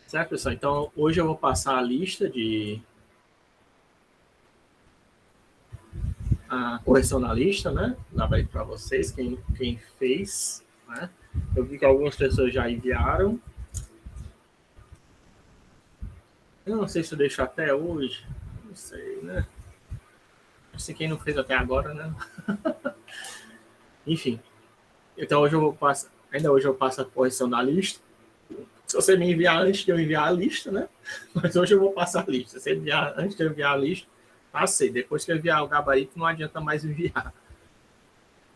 Certo, pessoal? Então, hoje eu vou passar a lista de a correção na lista, né? Lá vai para vocês, quem fez, né? Eu vi que algumas pessoas já enviaram. Eu não sei se eu deixo até hoje. Não sei, né? Não sei quem não fez até agora, né? Enfim. Então, hoje eu vou passar... Ainda hoje eu passo a correção da lista. Se você me enviar antes de eu enviar a lista, né? Mas hoje eu vou passar a lista. Se enviar antes de eu enviar a lista, passei. Depois que eu enviar o gabarito, não adianta mais enviar.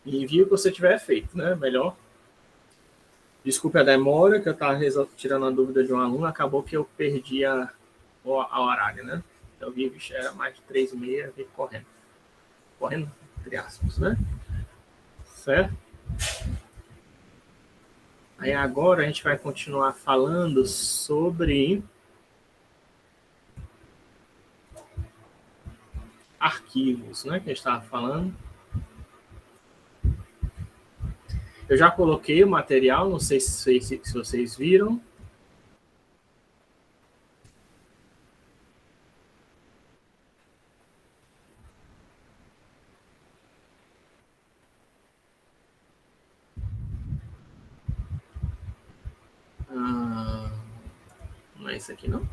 E envie o que você tiver feito, né? Melhor. Desculpe a demora, que eu estava tirando a dúvida de um aluno, acabou que eu perdi a horário, né? Então, eu vi, era mais de 3h30, vi correndo. Correndo, entre aspas, né? Certo? Aí agora a gente vai continuar falando sobre arquivos, né? Que a gente estava falando. Eu já coloquei o material, não sei se vocês viram. Não é esse aqui, não?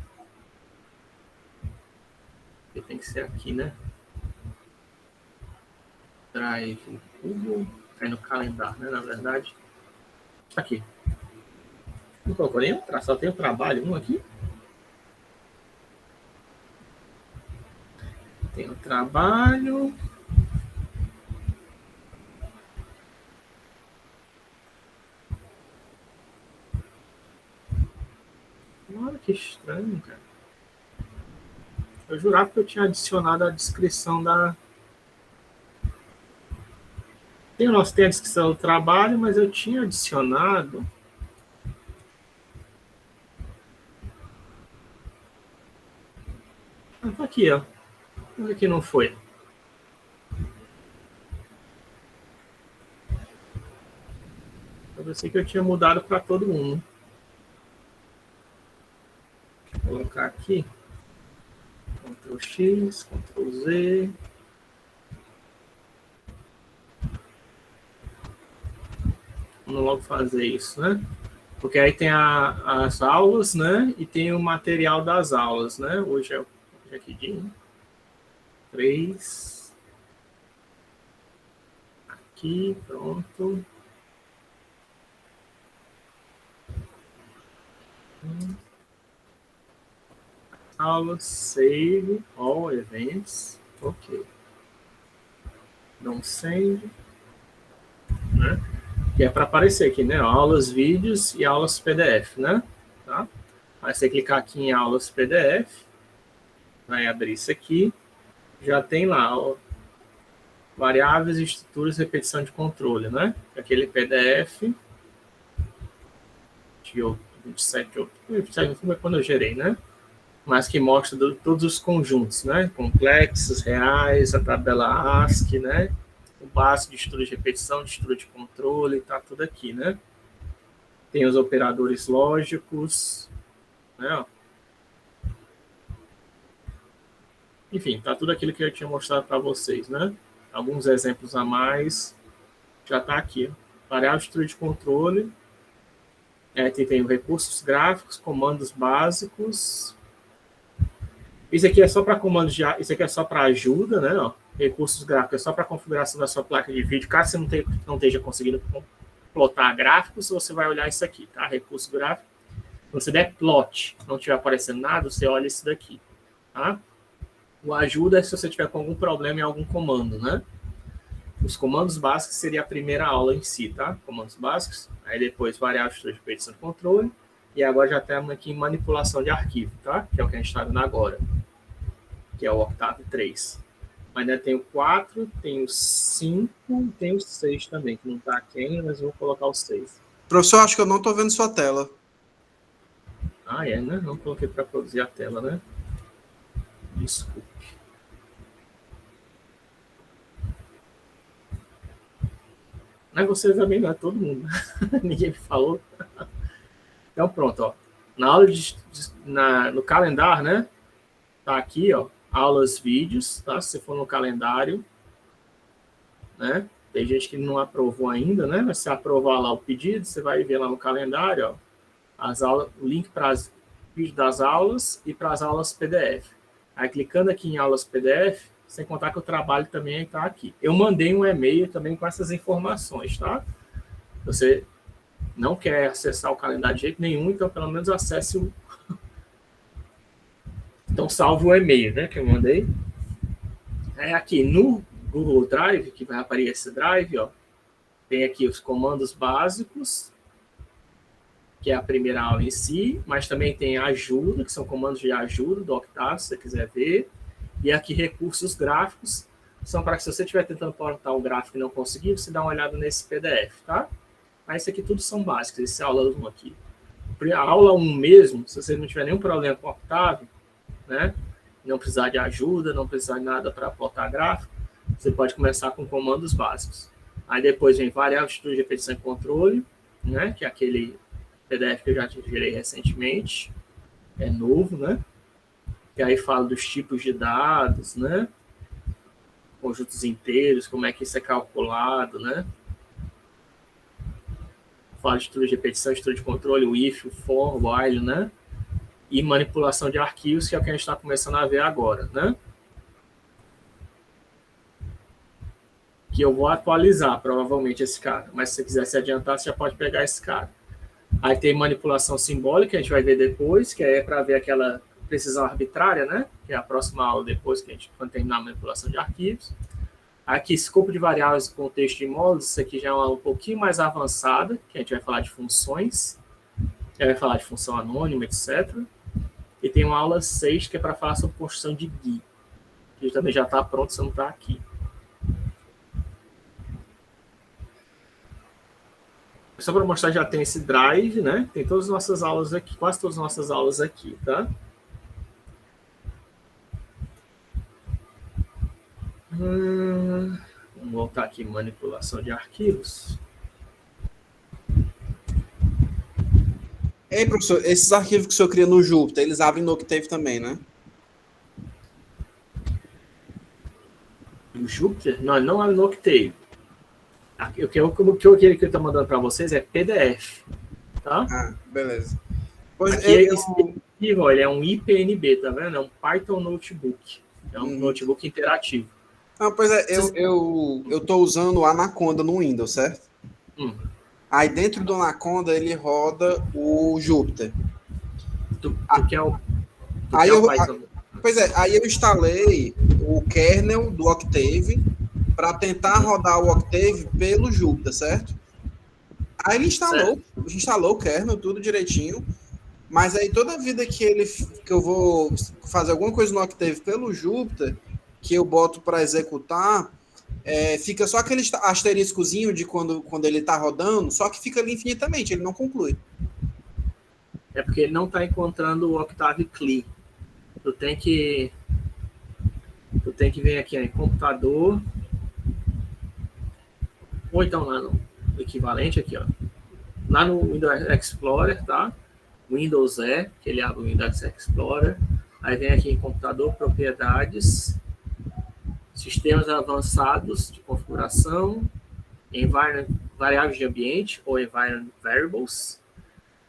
Porque tem que ser aqui, né? Drive, Google, no calendário, né? Na verdade. Aqui. Não colocou nenhum? Só tem o trabalho, um aqui. Tem o trabalho. Olha que estranho, cara. Eu jurava que eu tinha adicionado a descrição da... Tem a descrição do trabalho, mas eu tinha adicionado... Ah, tá aqui, ó. Olha que não foi. Eu pensei que eu tinha mudado para todo mundo. Vou colocar aqui. Ctrl X, Ctrl Z. Vamos logo fazer isso, né? Porque aí tem as aulas, né? E tem o material das aulas, né? Hoje é que dia, né? 3. Aqui, pronto. Aulas, save, all events. Ok. Don't save. Né? Que é para aparecer aqui, né? Aulas, vídeos e aulas PDF, né? Tá? Aí você clicar aqui em aulas PDF, vai abrir isso aqui. Já tem lá, ó, variáveis, estruturas, repetição de controle, né? Aquele PDF de 27 de outubro, 27 de outubro é quando eu gerei, né? Mas que mostra todos os conjuntos, né? Complexos, reais, a tabela ASCII, né? O básico de estrutura de repetição, de estrutura de controle, tá tudo aqui, né? Tem os operadores lógicos, né? Enfim, tá tudo aquilo que eu tinha mostrado para vocês, né? Alguns exemplos a mais, já tá aqui. Variável de estrutura de controle, tem recursos gráficos, comandos básicos. Isso aqui é só para comandos de... Isso aqui é só para ajuda, né? Ó, recursos gráficos é só para configuração da sua placa de vídeo. Caso você não esteja conseguindo plotar gráficos, você vai olhar isso aqui, tá? Recurso gráfico. Quando você der plot, não estiver aparecendo nada, você olha isso daqui, tá? O ajuda é se você tiver com algum problema em algum comando, né? Os comandos básicos seria a primeira aula em si, tá? Comandos básicos. Aí depois variáveis de repetição de controle. E agora já temos aqui manipulação de arquivo, tá? Que é o que a gente está vendo agora. Que é o Octave 3. Mas ainda tem o 4, tem o 5, tem o 6 também, que não está aqui ainda, mas eu vou colocar o 6. Professor, acho que eu não estou vendo sua tela. Ah, é, né? Não coloquei para produzir a tela, né? Desculpe. Mas você também não é todo mundo. Ninguém me falou. Então, pronto, ó. Na aula no calendário, né? Tá aqui, ó. Aulas, vídeos, tá? Se você for no calendário, né? Tem gente que não aprovou ainda, né? Mas se aprovar lá o pedido, você vai ver lá no calendário, ó, as aulas, o link para os vídeos das aulas e para as aulas PDF. Aí, clicando aqui em aulas PDF, sem contar que o trabalho também está aqui. Eu mandei um e-mail também com essas informações, tá? Você não quer acessar o calendário de jeito nenhum, então pelo menos acesse o... Então, salve o e-mail, né, que eu mandei. É aqui no Google Drive, que vai aparecer esse Drive, ó, tem aqui os comandos básicos, que é a primeira aula em si, mas também tem ajuda, que são comandos de ajuda do Octave, se você quiser ver. E aqui recursos gráficos, são para que se você estiver tentando portar o gráfico e não conseguir, você dá uma olhada nesse PDF, tá? Mas isso aqui tudo são básicos, esse é a aula 1 aqui. A aula 1 mesmo, se você não tiver nenhum problema com o Octave, né? Não precisar de ajuda, não precisar de nada para portar gráfico, você pode começar com comandos básicos. Aí depois vem variável, estrutura de repetição e controle, né? Que é aquele PDF que eu já gerei recentemente, é novo, né? E aí fala dos tipos de dados, né? Conjuntos inteiros, como é que isso é calculado, né? Fala de estrutura de repetição, estrutura de controle, o if, o for, o while, né? E manipulação de arquivos, que é o que a gente está começando a ver agora, né? Que eu vou atualizar, provavelmente, esse cara. Mas se você quiser se adiantar, você já pode pegar esse cara. Aí tem manipulação simbólica, a gente vai ver depois, que é para ver aquela precisão arbitrária, né? Que é a próxima aula depois, que a gente quando terminar a manipulação de arquivos. Aqui, escopo de variáveis, contexto de módulos, isso aqui já é uma aula um pouquinho mais avançada, que a gente vai falar de funções, vai falar de função anônima, etc. E tem uma aula 6, que é para falar sobre construção de GUI, que também já está pronto, você não está aqui. Só para mostrar, já tem esse drive, né? Tem todas as nossas aulas aqui, quase todas as nossas aulas aqui, tá? Vamos voltar aqui, manipulação de arquivos. Ei, professor, esses arquivos que o senhor cria no Jupyter, eles abrem no Octave também, né? No Jupyter? Não, não abre no Octave. O que eu estou mandando para vocês é PDF, tá? Ah, beleza. Pois aqui esse arquivo, ele é um IPNB, tá vendo? É um Python Notebook. É um notebook interativo. Ah, pois é, eu tô usando o Anaconda no Windows, certo? Aí dentro do Anaconda ele roda o Jupyter. Aí eu instalei o kernel do Octave para tentar rodar o Octave pelo Jupyter, certo? Aí ele instalou o kernel, tudo direitinho, mas aí toda vida que eu vou fazer alguma coisa no Octave pelo Jupyter, que eu boto para executar, fica só aquele asteriscozinho de quando ele está rodando, só que fica ali infinitamente, ele não conclui. É porque ele não está encontrando o Octave CLI. Tu tem que vir aqui em computador, ou então lá no equivalente aqui, ó. Lá no Windows Explorer, tá? Windows que ele abre o Windows Explorer. Aí vem aqui em computador, propriedades, sistemas avançados de configuração, variáveis de ambiente ou environment variables.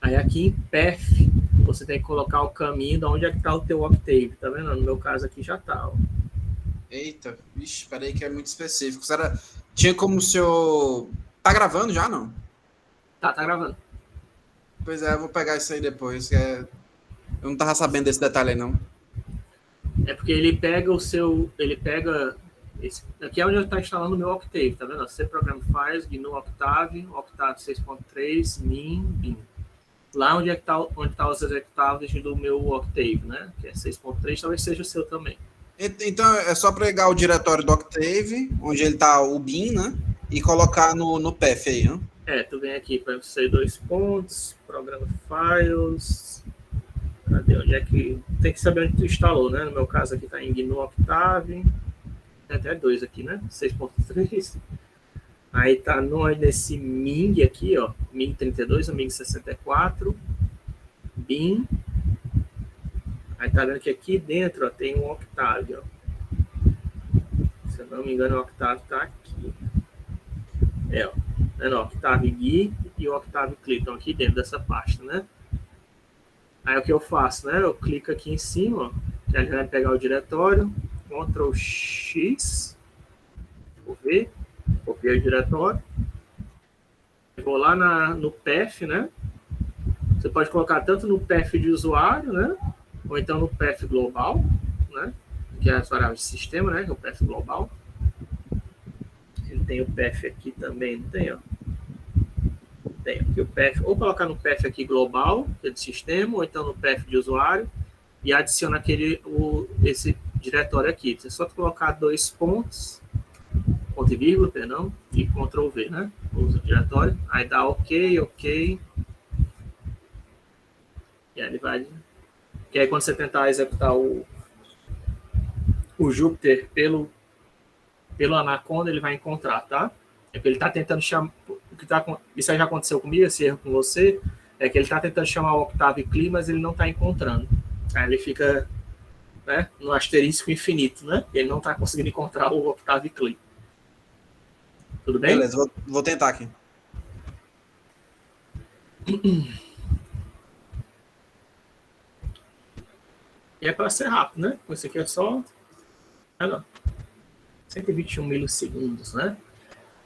Aí aqui em path, você tem que colocar o caminho de onde é que está o teu Octave, tá vendo? No meu caso aqui já tá, ó. Eita, vixe, peraí que é muito específico. Tinha como o senhor... Tá gravando já, não? Tá gravando. Pois é, eu vou pegar isso aí depois, que eu não tava sabendo desse detalhe aí, não. É porque ele pega aqui é onde eu estou instalando o meu Octave, tá vendo? C Program Files, GNU Octave, Octave 6.3, Min, Bin. Lá onde tá os executáveis do meu Octave, né? Que é 6.3, talvez seja o seu também. Então, é só pegar o diretório do Octave, onde ele tá o bin, né? E colocar no path aí, né? Tu vem aqui para você 2 pontos, Program Files. Cadê? Onde é que... Tem que saber onde tu instalou, né? No meu caso aqui tá em GNU Octave. Tem até 2 aqui, né? 6.3. Aí tá nesse Ming aqui, ó, Ming 32 ou Ming 64, bin. Aí tá vendo que aqui dentro, ó, tem um Octave, ó. Se eu não me engano, o Octave tá aqui. Ó. Vendo, ó, Octave GUI e o Octave Clip estão aqui dentro dessa pasta, né? Aí o que eu faço, né? Eu clico aqui em cima, ó, que ele vai pegar o diretório, Ctrl X, vou ver, copiei o diretório, vou lá no path, né? Você pode colocar tanto no path de usuário, né? Ou então no path global, né? Que é as variáveis de sistema, né? Que é o path global. Ele tem o path aqui também, não tem, ó? Tem aqui o path. Ou colocar no path aqui global, que é de sistema, ou então no path de usuário, e adiciona esse diretório aqui. Você só colocar 2 pontos, ponto e vírgula, perdão, e Ctrl V, né? Usa o diretório. Aí dá OK, OK. E aí ele vai. Que aí quando você tentar executar o Jupyter pelo Anaconda, ele vai encontrar, tá? É que ele está tentando chamar. Isso aí já aconteceu comigo, esse erro com você. É que ele está tentando chamar o Octave CLI, mas ele não está encontrando. Aí ele fica, né, no asterisco infinito, né? Ele não está conseguindo encontrar o Octave CLI. Tudo bem? Beleza, vou tentar aqui. E é para ser rápido, né? Isso aqui é só 121 milissegundos, né?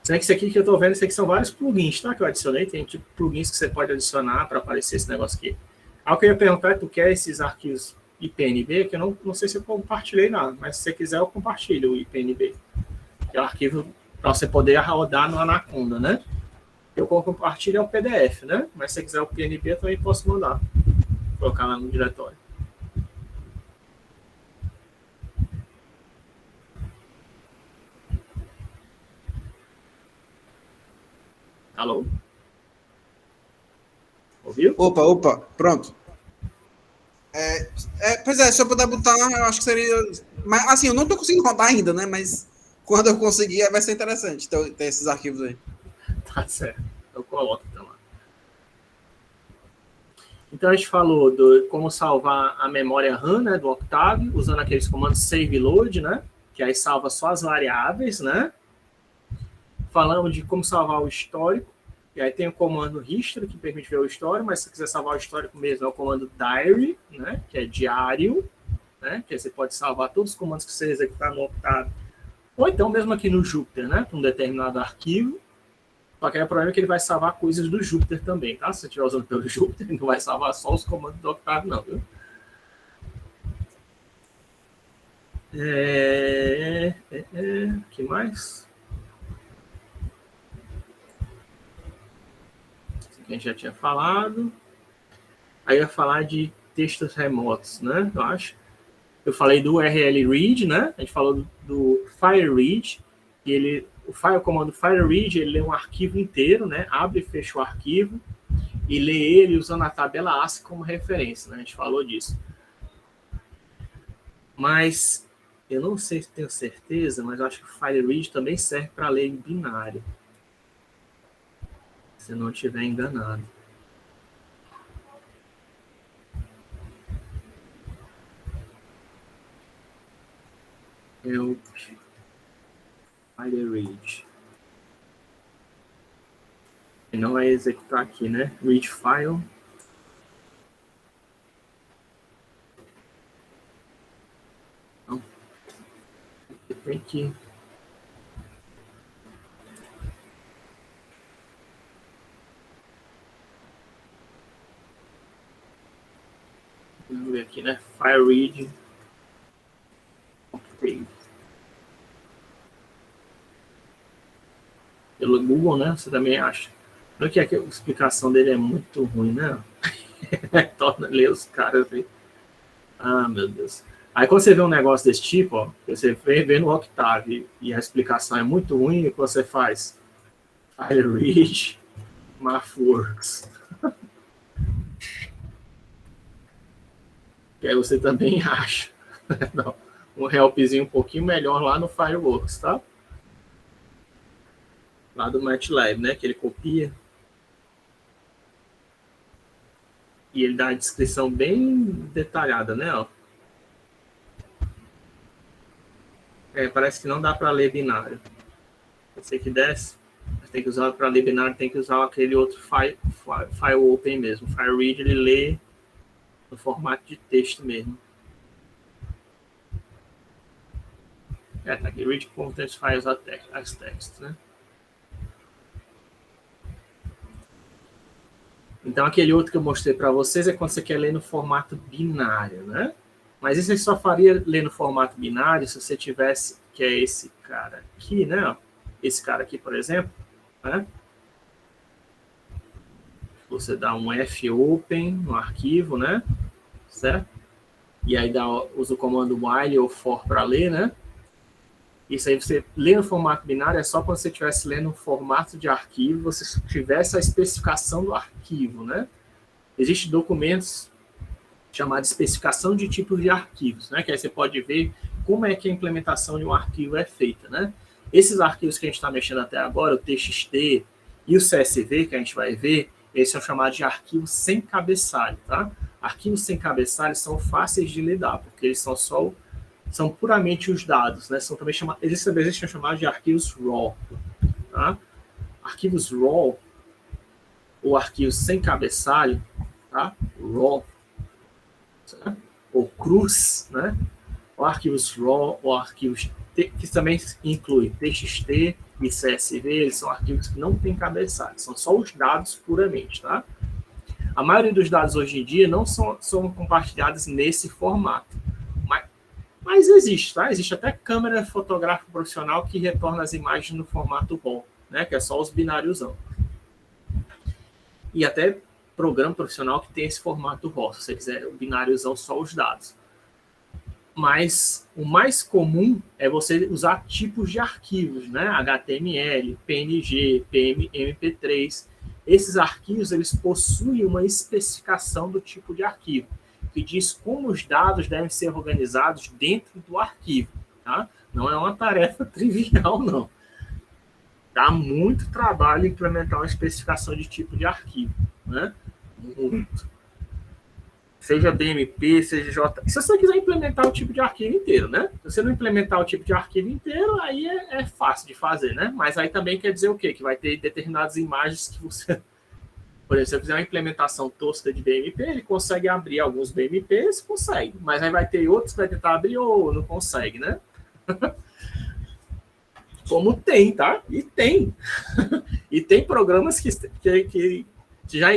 Isso aqui que eu estou vendo, isso aqui são vários plugins, tá? Que eu adicionei. Tem tipo plugins que você pode adicionar para aparecer esse negócio aqui. Algo que eu ia perguntar é: tu quer esses arquivos IPNB? Que eu não sei se eu compartilhei nada, mas se você quiser, eu compartilho o IPNB. Que é o arquivo para você poder rodar no Anaconda, né? Eu compartilho é o PDF, né? Mas se você quiser o PNB, eu também posso mandar. Colocar lá no diretório. Alô? Ouviu? Opa, pronto. Pois é, se eu puder botar, eu acho que seria. Mas assim, eu não tô conseguindo rodar ainda, né? Mas quando eu conseguir, vai ser interessante ter esses arquivos aí. Tá certo. Eu coloco então lá. Então a gente falou de como salvar a memória RAM, né, do Octave, usando aqueles comandos save e load, né? Que aí salva só as variáveis, né? Falamos de como salvar o histórico. E aí tem o comando history, que permite ver o histórico, mas se você quiser salvar o histórico mesmo, é o comando diary, né? Que é diário, né? Que aí você pode salvar todos os comandos que você executar no Octave. Ou então mesmo aqui no Jupyter, né? Para um determinado arquivo. Só que aí o problema é que ele vai salvar coisas do Jupyter também, tá? Se você estiver usando pelo Jupyter, ele não vai salvar só os comandos do Octave, não, viu? Que mais? Isso aqui a gente já tinha falado. Aí eu ia falar de textos remotos, né? Eu acho. Eu falei do URL read, né? A gente falou do file read. E o comando file read, ele lê um arquivo inteiro, né? Abre e fecha o arquivo e lê ele usando a tabela ASCII como referência, né? A gente falou disso. Mas eu não sei se tenho certeza, mas eu acho que o file read também serve para ler em binário. Se eu não estiver enganado. File read. E não vai executar aqui, né? Read file. Não. Tem que... Vamos ver aqui, né? File read. Ok. Pelo Google, né? Você também acha. Olha que a explicação dele é muito ruim, né? Torna ler os caras aí. Ah, meu Deus. Aí quando você vê um negócio desse tipo, ó, você vê no Octave e a explicação é muito ruim, o que você faz? File read, MathWorks. Que aí você também acha. Não, um helpzinho um pouquinho melhor lá no Fireworks, tá? lá do MATLAB, né? Que ele copia. E ele dá a descrição bem detalhada, né? Ó. Parece que não dá para ler binário. Eu sei que desce, mas tem que usar para ler binário, tem que usar aquele outro file open mesmo. O file read, ele lê no formato de texto mesmo. Tá aqui, read content files as text, né? Então, aquele outro que eu mostrei para vocês é quando você quer ler no formato binário, né? Mas isso você só faria ler no formato binário se você tivesse, que é esse cara aqui, né? Esse cara aqui, por exemplo, né? Você dá um fopen no arquivo, né? Certo? E aí usa o comando while ou for para ler, né? Isso aí você lê no formato binário é só quando você estivesse lendo no formato de arquivo, você tivesse a especificação do arquivo, né? Existem documentos chamados especificação de tipos de arquivos, né? Que aí você pode ver como é que a implementação de um arquivo é feita, né? Esses arquivos que a gente está mexendo até agora, o TXT e o CSV, que a gente vai ver, eles são chamados de arquivos sem cabeçalho, tá? Arquivos sem cabeçalho são fáceis de lidar, porque eles são puramente os dados, né? São também eles também são chamados de arquivos RAW, tá? Arquivos RAW ou arquivos sem cabeçalho, tá? RAW, tá? Ou crus, né? Ou arquivos RAW ou arquivos que também incluem TXT e CSV, eles são arquivos que não têm cabeçalho, são só os dados puramente, tá? A maioria dos dados hoje em dia não são compartilhados nesse formato. Mas existe, tá? Existe até câmera fotográfica profissional que retorna as imagens no formato RAW, né? Que é só os bináriosão. E até programa profissional que tem esse formato RAW, se você quiser o bináriozão, só os dados. Mas o mais comum é você usar tipos de arquivos, né? HTML, PNG, MP3. Esses arquivos, eles possuem uma especificação do tipo de arquivo, que diz como os dados devem ser organizados dentro do arquivo, tá? Não é uma tarefa trivial, não. Dá muito trabalho implementar uma especificação de tipo de arquivo, né? Muito. Seja BMP, seja J... Se você quiser implementar o tipo de arquivo inteiro, né? Se você não implementar o tipo de arquivo inteiro, aí é fácil de fazer, né? Mas aí também quer dizer o quê? Que vai ter determinadas imagens que você... Por exemplo, se você fizer uma implementação tosca de BMP, ele consegue abrir alguns BMPs, consegue. Mas aí vai ter outros que vai tentar abrir ou não consegue, né? Como tem, tá? E tem. E tem programas que já...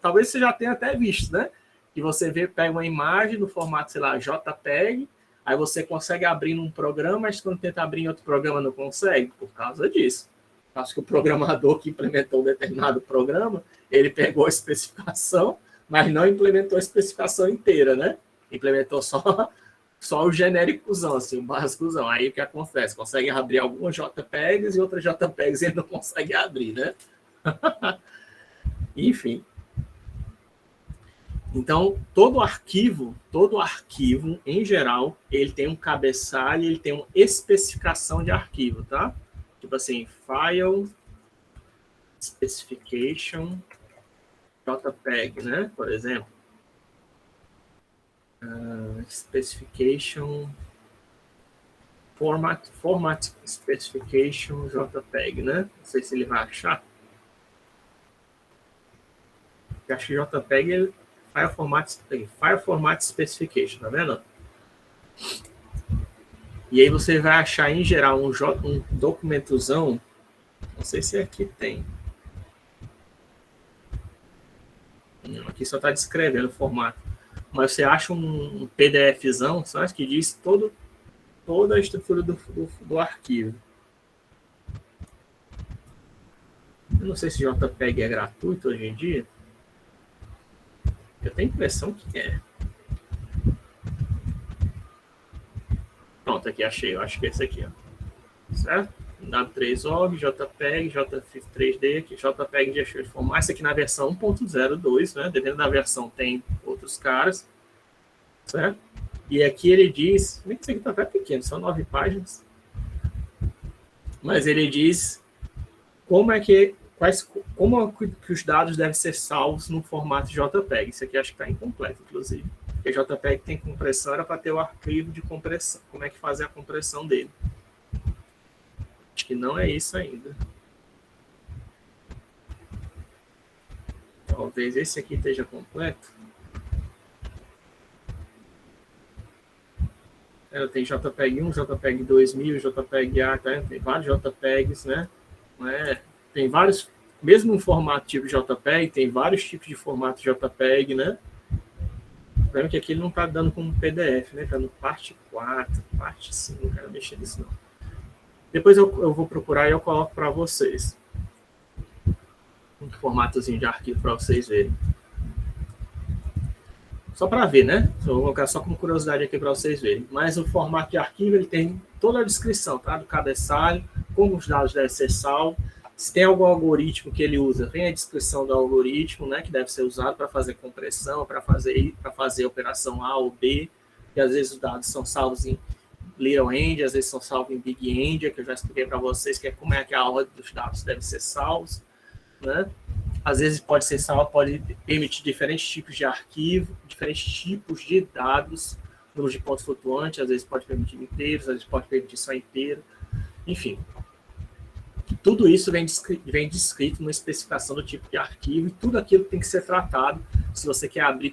Talvez você já tenha até visto, né? Que você pega uma imagem no formato, sei lá, JPEG, aí você consegue abrir num programa, mas quando tenta abrir em outro programa não consegue, por causa disso. Acho que o programador que implementou um determinado programa, ele pegou a especificação, mas não implementou a especificação inteira, né? Implementou só o genéricozão, assim, o básicozão. Aí o que acontece? Consegue abrir algumas JPEGs e outras JPEGs ele não consegue abrir, né? Enfim. Então, todo arquivo, em geral, ele tem um cabeçalho, ele tem uma especificação de arquivo, tá? Tipo assim, file, specification, JPEG, né? Por exemplo. Specification, format specification, JPEG, né? Não sei se ele vai achar. Eu acho que JPEG é File Format Specification, tá vendo? E aí você vai achar, em geral, um documentozão. Não sei se aqui tem. Não, aqui só está descrevendo o formato. Mas você acha um PDFzão, sabe, que diz toda a estrutura do arquivo. Eu não sei se JPEG é gratuito hoje em dia. Eu tenho a impressão que é. Pronto, aqui achei. Eu acho que é esse aqui, ó. Certo? W3org, JPEG, JF3D, aqui, JPEG de arquivo de formato. Esse aqui na versão 1.02, né? Dependendo da versão, tem outros caras. Certo? E aqui ele diz... Esse aqui tá até pequeno, são 9 páginas. Mas ele diz que os dados devem ser salvos no formato JPEG. Isso aqui acho que está incompleto, inclusive. Porque JPEG tem compressão, era para ter o arquivo de compressão. Como é que fazer a compressão dele? Acho que não é isso ainda. Talvez esse aqui esteja completo. Tem JPEG 1, JPEG 2000, JPEG A, tá? Tem vários JPEGs, né? Tem vários, mesmo no formato tipo JPEG, tem vários tipos de formato JPEG, né? O problema é que aqui ele não está dando como PDF, né? Está no parte 4, parte 5, não quero mexer nisso não. Depois eu vou procurar e eu coloco para vocês. Um formatozinho de arquivo para vocês verem. Só para ver, né? Vou colocar só como curiosidade aqui para vocês verem. Mas o formato de arquivo, ele tem toda a descrição, tá? Do cabeçalho, como os dados devem ser salvos. Se tem algum algoritmo que ele usa, vem a descrição do algoritmo, né? Que deve ser usado para fazer compressão, para fazer a operação A ou B. E às vezes os dados são salvos em Little Endian, às vezes são salvos em Big Endian, que eu já expliquei para vocês, que é como é que a ordem dos dados deve ser salvos, né? Às vezes pode ser salvo, pode permitir diferentes tipos de arquivo, diferentes tipos de dados, números de pontos flutuantes, às vezes pode permitir inteiros, às vezes pode permitir só inteiro, enfim. Tudo isso vem descrito na especificação do tipo de arquivo e tudo aquilo tem que ser tratado se você quer abrir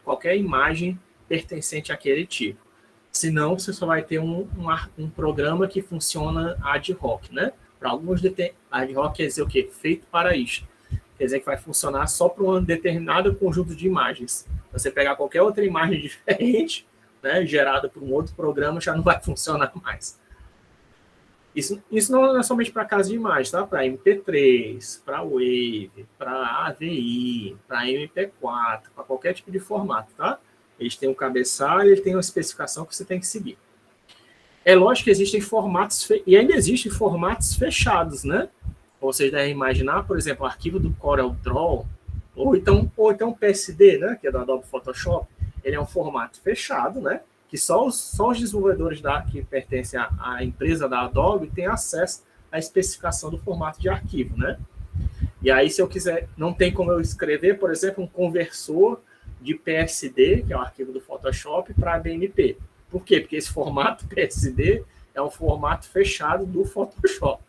qualquer imagem pertencente àquele tipo. Senão, você só vai ter um programa que funciona ad hoc, né? Para alguns, ad hoc quer dizer o quê? Feito para isto. Quer dizer que vai funcionar só para um determinado conjunto de imagens. Você pegar qualquer outra imagem diferente, né, gerada por um outro programa, já não vai funcionar mais. Isso não é somente para caso de imagem, tá? Para MP3, para Wave, para AVI, para MP4, para qualquer tipo de formato, tá? Eles têm um cabeçalho, eles têm uma especificação que você tem que seguir. É lógico que existem formatos, e ainda existem formatos fechados, né? Vocês devem imaginar, por exemplo, o arquivo do CorelDRAW, ou então o PSD, né? Que é do Adobe Photoshop, ele é um formato fechado, né? Que só os desenvolvedores que pertencem à empresa da Adobe têm acesso à especificação do formato de arquivo, né? E aí, se eu quiser, não tem como eu escrever, por exemplo, um conversor de PSD, que é o arquivo do Photoshop, para BMP. Por quê? Porque esse formato PSD é um formato fechado do Photoshop.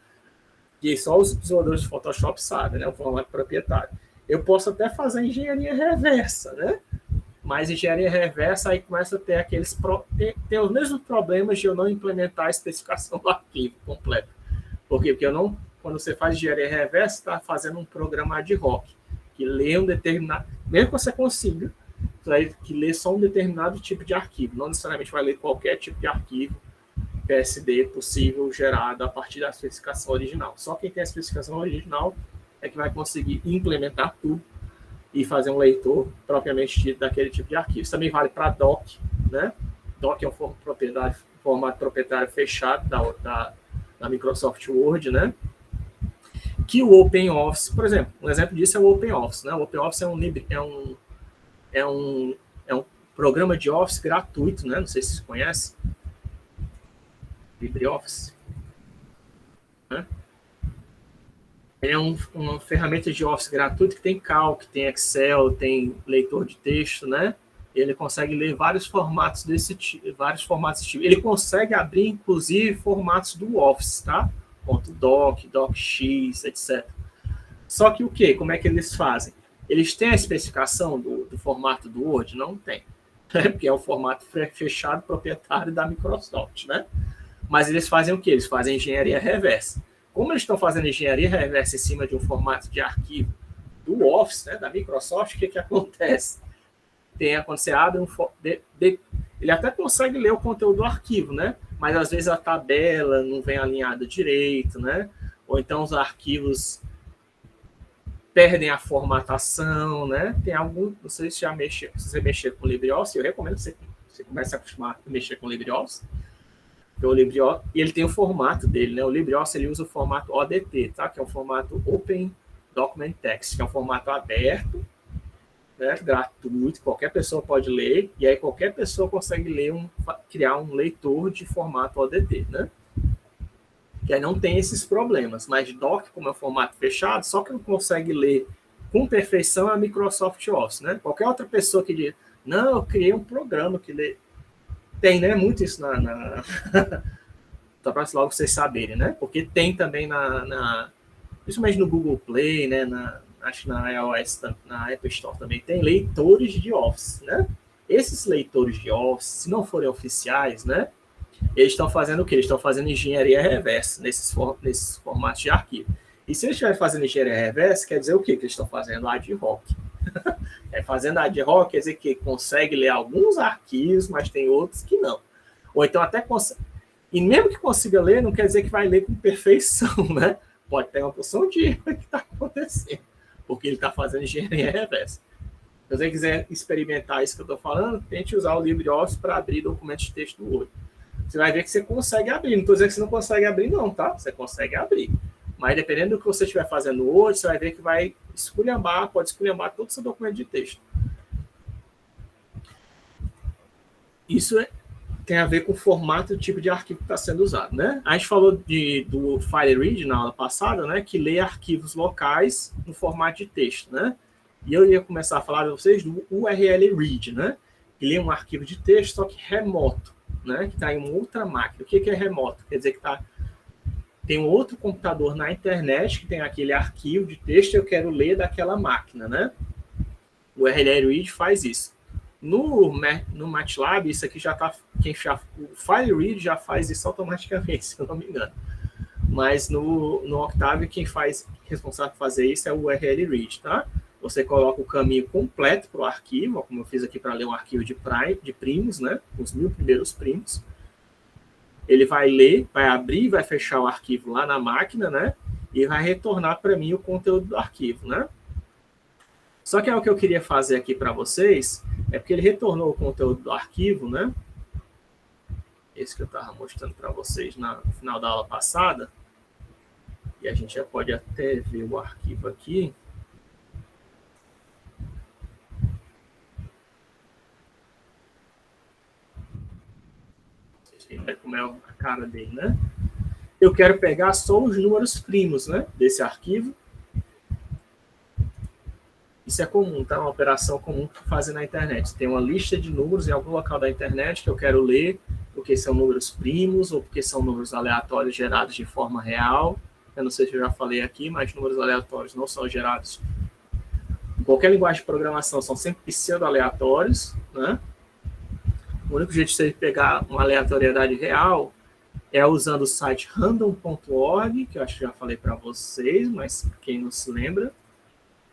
E só os desenvolvedores de Photoshop sabem, né? O formato proprietário. Eu posso até fazer engenharia reversa, né? Mas engenharia reversa aí começa a ter tem os mesmos problemas de eu não implementar a especificação do arquivo completo. Por quê? Porque quando você faz engenharia reversa, está fazendo um programa ad hoc, que lê um determinado... Mesmo que você consiga, que lê só um determinado tipo de arquivo. Não necessariamente vai ler qualquer tipo de arquivo PSD possível gerado a partir da especificação original. Só quem tem a especificação original é que vai conseguir implementar tudo e fazer um leitor propriamente dito daquele tipo de arquivo. Isso também vale para doc, né? Doc é um formato proprietário fechado da Microsoft Word, né? Que o OpenOffice, por exemplo, um exemplo disso é o OpenOffice, né? O OpenOffice é um programa de Office gratuito, né? Não sei se vocês conhecem. LibreOffice. Né? Ele é uma ferramenta de Office gratuito que tem Calc, tem Excel, tem leitor de texto, né? Ele consegue ler vários formatos desse tipo. Ele consegue abrir, inclusive, formatos do Office, tá? .doc, docx, etc. Só que o quê? Como é que eles fazem? Eles têm a especificação do formato do Word? Não tem. Porque é o formato fechado proprietário da Microsoft, né? Mas eles fazem o quê? Eles fazem engenharia reversa. Como eles estão fazendo engenharia reversa em cima de um formato de arquivo do Office, né, da Microsoft, o que acontece? Ele até consegue ler o conteúdo do arquivo, né? Mas às vezes a tabela não vem alinhada direito, né? Ou então os arquivos perdem a formatação, né? Tem algum, não sei se você mexer com o LibreOffice, eu recomendo que você comece a acostumar a mexer com o LibreOffice. O LibreOffice, e ele tem o formato dele, né? O LibreOffice ele usa o formato ODT, tá? Que é o formato Open Document Text, que é um formato aberto, né? Gratuito, qualquer pessoa pode ler, e aí qualquer pessoa consegue criar um leitor de formato ODT, né? que aí não tem esses problemas. Mas Doc, como é um formato fechado, só quem consegue ler com perfeição é a Microsoft Office, né? Qualquer outra pessoa que diz, não, eu criei um programa que lê... Tem, né? Muito isso Só para logo vocês saberem, né? Porque tem também principalmente no Google Play, né? Acho que na iOS, na Apple Store também tem leitores de Office, né? Esses leitores de Office, se não forem oficiais, né? Eles estão fazendo o quê? Eles estão fazendo engenharia reversa nesses formatos de arquivo. E se eles estiverem fazendo engenharia reversa, quer dizer o quê? Que eles estão fazendo ad hoc. Fazendo ad hoc quer dizer que consegue ler alguns arquivos, mas tem outros que não. Ou então até consegue... E mesmo que consiga ler, não quer dizer que vai ler com perfeição, né? Pode ter uma porção de erro que está acontecendo, porque ele está fazendo engenharia reversa. Se você quiser experimentar isso que eu estou falando, tente usar o LibreOffice para abrir documentos de texto do Word. Você vai ver que você consegue abrir. Não estou dizendo que você não consegue abrir, não, tá? Você consegue abrir. Mas dependendo do que você estiver fazendo hoje, você vai ver que vai pode esculhambar todo o seu documento de texto. Isso tem a ver com o formato e o tipo de arquivo que está sendo usado, né? A gente falou do FileRead na aula passada, né? Que lê arquivos locais no formato de texto, né? E eu ia começar a falar para vocês do URL Read, né? Que lê um arquivo de texto, só que remoto, né? Que está em uma outra máquina. O que é remoto? Quer dizer que tem um outro computador na internet que tem aquele arquivo de texto e eu quero ler daquela máquina, né? O URL Read faz isso. No MATLAB, isso aqui já está... O FileRead já faz isso automaticamente, se eu não me engano. Mas no Octave, quem responsável por fazer isso é o URL Read, tá? Você coloca o caminho completo para o arquivo, como eu fiz aqui para ler um arquivo de primos, né? Os 1000 primeiros primos. Ele vai ler, vai abrir, vai fechar o arquivo lá na máquina, né? E vai retornar para mim o conteúdo do arquivo, né? Só que o que eu queria fazer aqui para vocês é porque ele retornou o conteúdo do arquivo, né? Esse que eu estava mostrando para vocês no final da aula passada. E a gente já pode até ver o arquivo aqui. Vocês veem como é a cara dele, né? Eu quero pegar só os números primos, né? Desse arquivo. Isso é comum, tá? Uma operação comum que fazer na internet. Tem uma lista de números em algum local da internet que eu quero ler, porque são números primos ou porque são números aleatórios gerados de forma real. Eu não sei se eu já falei aqui, mas números aleatórios não são gerados em qualquer linguagem de programação, são sempre pseudo-aleatórios, né? O único jeito de você pegar uma aleatoriedade real é usando o site random.org, que eu acho que já falei para vocês, mas quem não se lembra,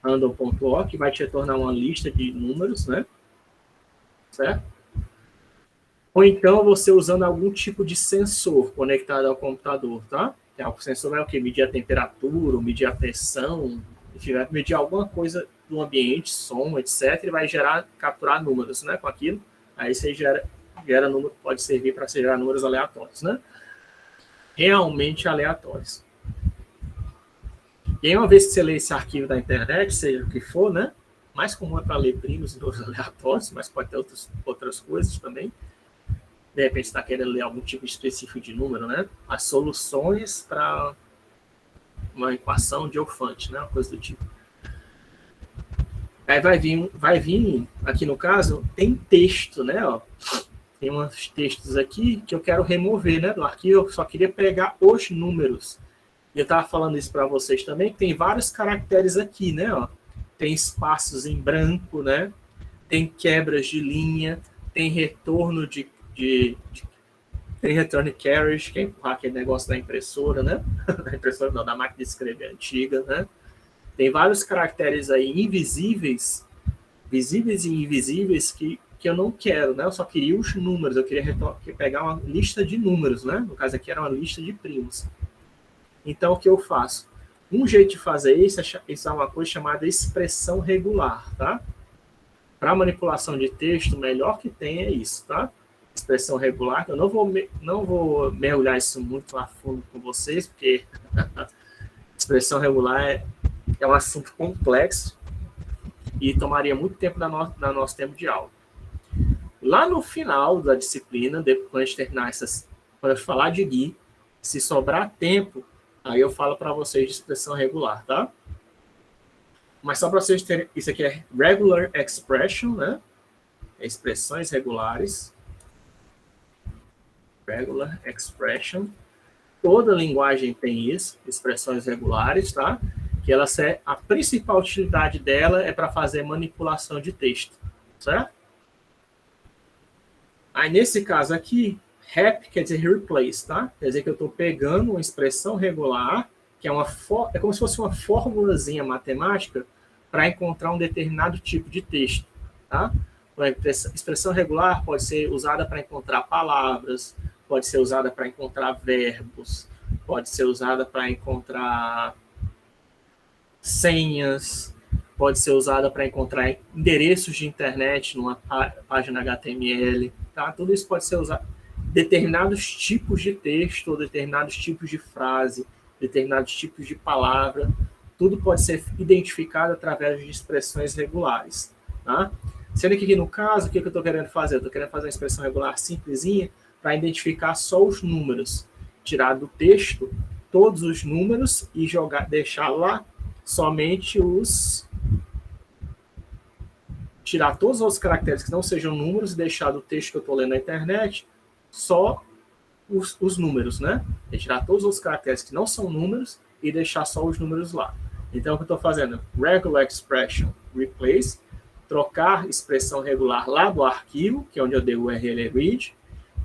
random.org, que vai te tornar uma lista de números, né? Certo? Ou então você usando algum tipo de sensor conectado ao computador, tá? O sensor é o que? Medir a temperatura, medir a pressão, enfim, vai medir alguma coisa do ambiente, som, etc. E vai capturar números, né? Com aquilo. Aí você gera número, pode servir para gerar números aleatórios, né? Realmente aleatórios. E aí, uma vez que você lê esse arquivo da internet, seja o que for, né? Mais comum é para ler primos e números aleatórios, mas pode ter outras coisas também. De repente, você está querendo ler algum tipo específico de número, né? As soluções para uma equação de Diophant, né? Uma coisa do tipo. Aí vai vir, aqui no caso, tem texto, né? Ó. Tem uns textos aqui que eu quero remover, né? Do arquivo, eu só queria pegar os números. E eu estava falando isso para vocês também, que tem vários caracteres aqui, né? Ó. Tem espaços em branco, né? Tem quebras de linha, tem retorno tem return carriage, que é empurrar aquele negócio da impressora, né? Da impressora não, da máquina de escrever antiga, né? Tem vários caracteres aí invisíveis, visíveis e invisíveis que eu não quero, né? Eu só queria os números, eu queria pegar uma lista de números, né? No caso aqui era uma lista de primos. Então, o que eu faço? Um jeito de fazer isso é uma coisa chamada expressão regular, tá? Para manipulação de texto, o melhor que tem é isso, tá? Expressão regular. Eu não vou mergulhar isso muito a fundo com vocês, porque expressão regular é um assunto complexo e tomaria muito tempo da nosso tempo de aula. Lá no final da disciplina, depois de terminar quando eu falar de GUI, Se sobrar tempo, aí eu falo para vocês de expressão regular, tá? Mas só para vocês terem, isso aqui é regular expression, né? Expressões regulares. Regular expression. Toda linguagem tem isso, expressões regulares, tá? Que ela a principal utilidade dela é para fazer manipulação de texto, certo? Aí, nesse caso aqui, rep quer dizer replace, tá? Quer dizer que eu estou pegando uma expressão regular, que é como se fosse uma formulazinha matemática para encontrar um determinado tipo de texto, tá? A expressão regular pode ser usada para encontrar palavras, pode ser usada para encontrar verbos, pode ser usada para encontrar senhas, pode ser usada para encontrar endereços de internet numa página HTML, tá? Tudo isso pode ser usado. Determinados tipos de texto, ou determinados tipos de frase, determinados tipos de palavra, tudo pode ser identificado através de expressões regulares, tá? Sendo que aqui no caso, o que eu estou querendo fazer? Eu estou querendo fazer uma expressão regular simplesinha para identificar só os números. Tirar do texto todos os números e deixar lá somente tirar todos os caracteres que não sejam números e deixar do texto que eu estou lendo na internet só os números, né? E tirar todos os caracteres que não são números e deixar só os números lá. Então, o que eu estou fazendo? Regular expression replace, trocar expressão regular lá do arquivo, que é onde eu dei o URL read,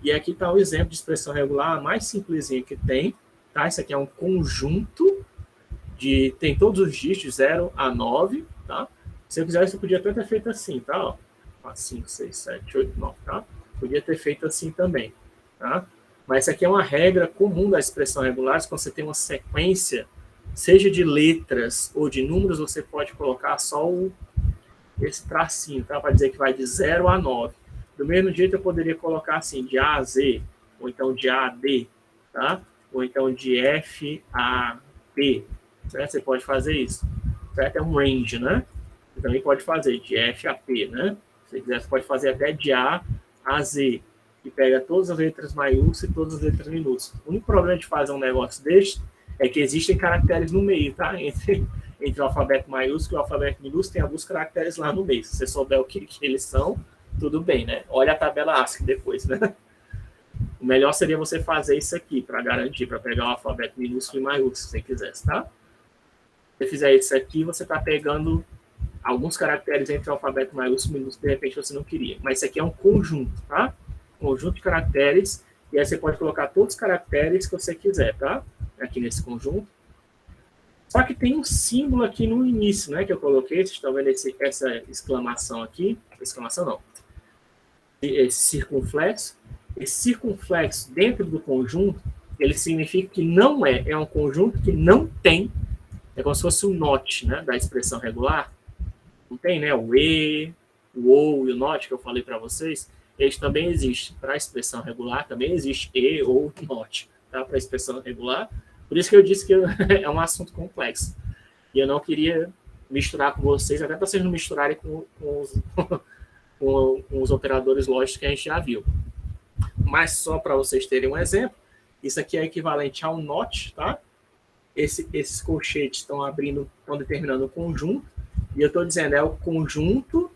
e aqui está o exemplo de expressão regular, a mais simplesinha que tem, tá? Isso aqui é um conjunto tem todos os dígitos de 0 a 9, tá? Se eu quisesse, eu podia até ter feito assim, tá? Ó, 5, 6, 7, 8, 9, tá? Podia ter feito assim também, tá? Mas isso aqui é uma regra comum das expressões regulares. Quando você tem uma sequência, seja de letras ou de números, você pode colocar só esse tracinho, tá? Para dizer que vai de 0 a 9. Do mesmo jeito, eu poderia colocar assim, de A a Z, ou então de A a D, tá? Ou então de F a P, certo? Você pode fazer isso, certo? É um range, né? Você também pode fazer de F a P, né? Se você quiser, você pode fazer até de A a Z, que pega todas as letras maiúsculas e todas as letras minúsculas. O único problema de fazer um negócio deste é que existem caracteres no meio, tá? Entre o alfabeto maiúsculo e o alfabeto minúsculo, tem alguns caracteres lá no meio. Se você souber o que eles são, tudo bem, né? Olha a tabela ASCII depois, né? O melhor seria você fazer isso aqui, para garantir, para pegar o alfabeto minúsculo e maiúsculo, se você quisesse, tá? Se você fizer isso aqui, você está pegando alguns caracteres entre o alfabeto maiúsculo e minúsculo, de repente você não queria. Mas isso aqui é um conjunto, tá? Conjunto de caracteres, e aí você pode colocar todos os caracteres que você quiser, tá? Aqui nesse conjunto. Só que tem um símbolo aqui no início, né, que eu coloquei. Vocês estão vendo essa exclamação aqui? Exclamação não. Esse circunflexo. Esse circunflexo dentro do conjunto, ele significa que não é um conjunto que não tem, é como se fosse um not, né, da expressão regular. Não tem, né, o e, o ou e o not que eu falei para vocês. Eles também existem para a expressão regular, também existe e ou not, tá, para a expressão regular. Por isso que eu disse que é um assunto complexo. E eu não queria misturar com vocês, até para vocês não misturarem com os operadores lógicos que a gente já viu. Mas só para vocês terem um exemplo, isso aqui é equivalente ao not, tá? Esses colchetes estão determinando o conjunto, e eu estou dizendo, é o conjunto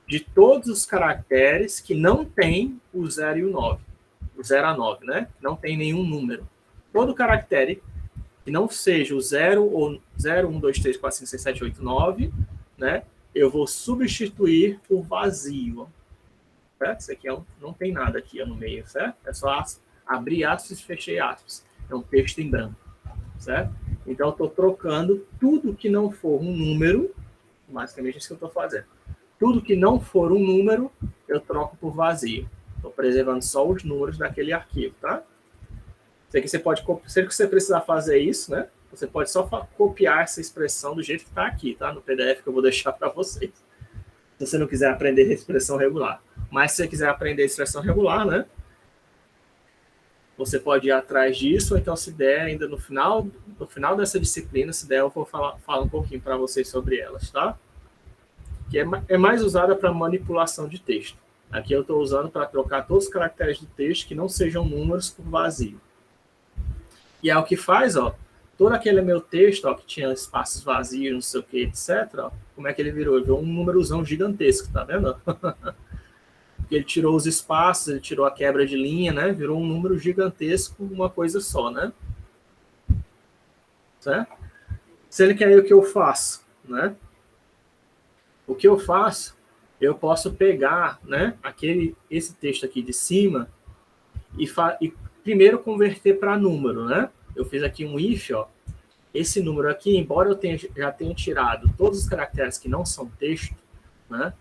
de todos os caracteres que não tem o 0 e o 9. O 0 a 9, né? Não tem nenhum número. Todo caractere que não seja o 0 ou 0, 1, 2, 3, 4, 5, 6, 7, 8, 9, né? Eu vou substituir por vazio. Certo? Isso aqui não tem nada aqui no meio, certo? É só abrir aspas e fechei aspas. É um texto em branco, certo? Então, eu estou trocando tudo que não for um número, basicamente isso que eu estou fazendo. Tudo que não for um número, eu troco por vazio. Estou preservando só os números daquele arquivo, tá? Sei que você pode, sempre que você precisar fazer isso, né? Você pode só copiar essa expressão do jeito que está aqui, tá? No PDF que eu vou deixar para vocês. Se você não quiser aprender a expressão regular. Mas se você quiser aprender a expressão regular, né? Você pode ir atrás disso, ou então se der ainda no final dessa disciplina, se der, eu vou falar um pouquinho para vocês sobre elas, tá? Que é mais usada para manipulação de texto. Aqui eu estou usando para trocar todos os caracteres do texto que não sejam números por vazio. E é o que faz, ó, todo aquele meu texto, ó, que tinha espaços vazios, não sei o que, etc., ó, como é que ele virou? Ele virou um númerozão gigantesco, tá vendo? Porque ele tirou os espaços, ele tirou a quebra de linha, né? Virou um número gigantesco, uma coisa só, né? Certo? Sendo que aí o que eu faço, né? O que eu faço, eu posso pegar, né, esse texto aqui de cima e primeiro converter para número, né? Eu fiz aqui um if, ó. Esse número aqui, embora eu já tenha tirado todos os caracteres que não são texto, né?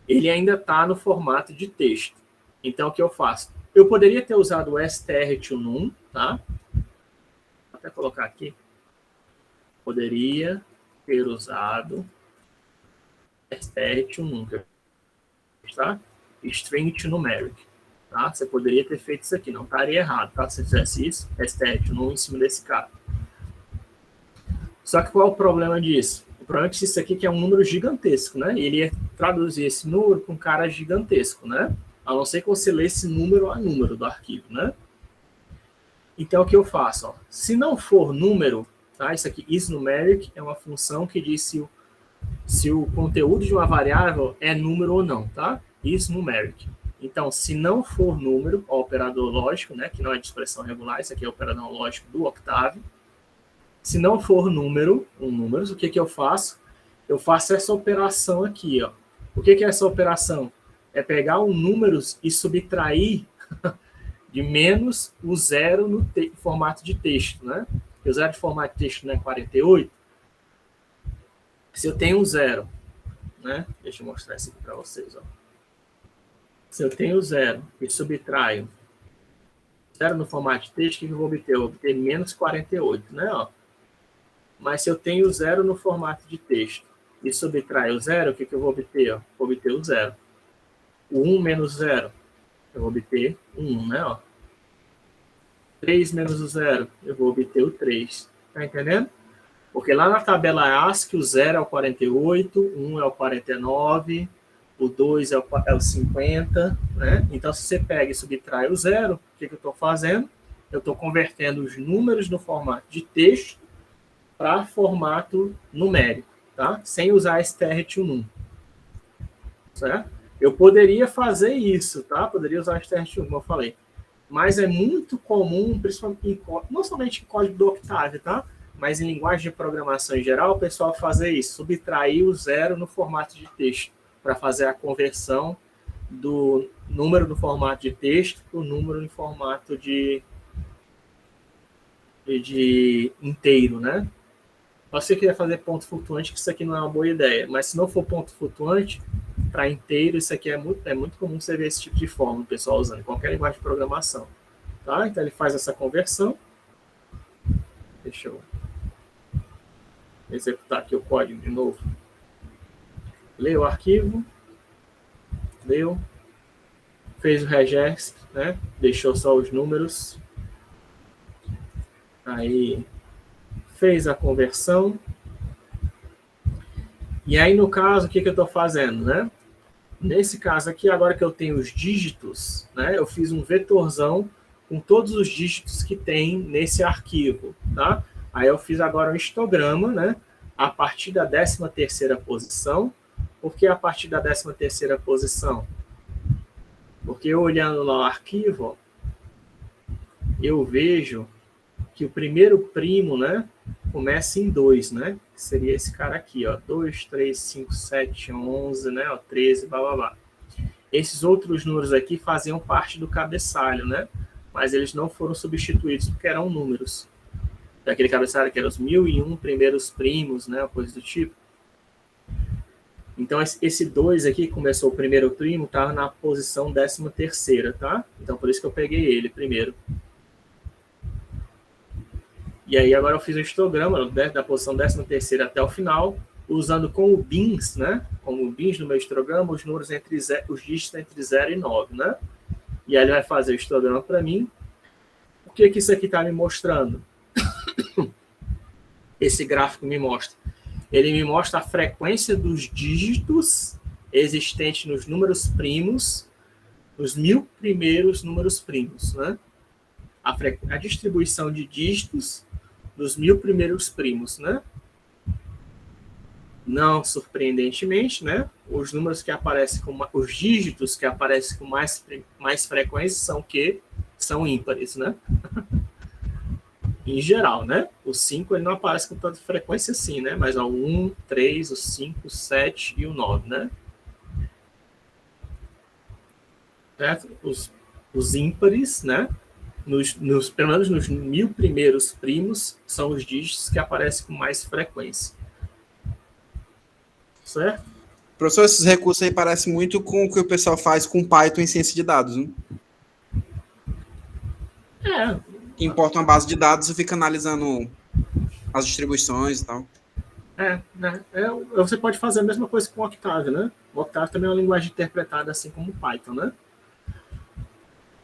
Ele ainda está no formato de texto. Então, o que eu faço? Eu poderia ter usado o str to num, tá? Vou até colocar aqui. Poderia ter usado str to num, tá? String to numeric, tá? Você poderia ter feito isso aqui, não estaria errado, tá? Se você fizesse isso, str to num em cima desse cara. Só que qual é o problema disso? O problema é que isso aqui que é um número gigantesco, né? E ele ia traduzir esse número com um cara gigantesco, né? A não ser que você lê esse número a número do arquivo, né? Então, o que eu faço? Ó? Se não for número, tá? Isso aqui, isNumeric, é uma função que diz se o conteúdo de uma variável é número ou não, tá? isNumeric. Então, se não for número, o operador lógico, né? Que não é de expressão regular, isso aqui é o operador lógico do Octave. Se não for números, o que eu faço? Eu faço essa operação aqui, ó. O que é essa operação? É pegar um número e subtrair de menos o zero no formato de texto, né? Porque o zero de formato de texto não é 48. Se eu tenho um zero, né? Deixa eu mostrar isso aqui para vocês, ó. Se eu tenho zero e subtraio zero no formato de texto, o que eu vou obter? Eu vou obter menos 48, né? Ó. Mas se eu tenho zero no formato de texto e subtraio o zero, o que eu vou obter? Ó? Vou obter o zero. O 1 menos 0, eu vou obter 1, né? Ó. 3 menos o 0, eu vou obter o 3. Tá entendendo? Porque lá na tabela ASCII, o 0 é o 48, o 1 é o 49, o 2 é o 50, né? Então, se você pega e subtrai o 0, o que eu estou fazendo? Eu estou convertendo os números no formato de texto para formato numérico, tá? Sem usar str to num. Certo? Eu poderia fazer isso, tá? Poderia usar str to num, como eu falei. Mas é muito comum, principalmente não somente em código do Octave, tá? Mas em linguagem de programação em geral, o pessoal fazer isso, subtrair o zero no formato de texto, para fazer a conversão do número no formato de texto para o número em formato de inteiro, né? Se você quiser fazer ponto flutuante, que isso aqui não é uma boa ideia. Mas se não for ponto flutuante, para inteiro, isso aqui é muito comum você ver esse tipo de forma, o pessoal usando em qualquer linguagem de programação. Tá? Então, ele faz essa conversão. Deixa eu executar aqui o código de novo. Leu o arquivo. Leu. Fez o regex, né? Deixou só os números. Aí fez a conversão. E aí, no caso, o que eu estou fazendo, né? Nesse caso aqui, agora que eu tenho os dígitos, né? Eu fiz um vetorzão com todos os dígitos que tem nesse arquivo, tá? Aí eu fiz agora um histograma, né? A partir da 13ª posição. Por que a partir da 13ª posição? Porque eu olhando lá o arquivo, eu vejo que o primeiro primo, né, começa em 2, né? Que seria esse cara aqui, ó, 2, 3, 5, 7, 11, né, ó, 13, blá, blá, blá. Esses outros números aqui faziam parte do cabeçalho, né? Mas eles não foram substituídos porque eram números. Daquele cabeçalho que eram os 1001 primeiros primos, né, coisa do tipo. Então, esse 2 aqui, que começou o primeiro primo, estava na posição 13ª, tá? Então, por isso que eu peguei ele primeiro. E aí, agora eu fiz o histograma da posição 13ª até o final, usando como bins, né? Como bins no meu histograma, os números os dígitos entre 0 e 9, né? E aí ele vai fazer o histograma para mim. O que isso aqui está me mostrando? Esse gráfico me mostra. Ele me mostra a frequência dos dígitos existentes nos números primos, nos 1000 primeiros números primos, né? a distribuição de dígitos dos 1000 primeiros primos, né? Não surpreendentemente, né? Os números que aparecem os dígitos que aparecem com mais frequência são o quê? São ímpares, né? Em geral, né? O 5 ele não aparece com tanta frequência assim, né? Mas o 1, 3, o 5, o 7 e o 9, né? Certo? Os ímpares, né? Pelo menos nos 1000 primeiros primos, são os dígitos que aparecem com mais frequência. Certo? Professor, esses recursos aí parecem muito com o que o pessoal faz com Python em ciência de dados, né? Que importa uma base de dados e fica analisando as distribuições e tal. Né? Você pode fazer a mesma coisa com o Octave, né? O Octave também é uma linguagem interpretada assim como o Python, né?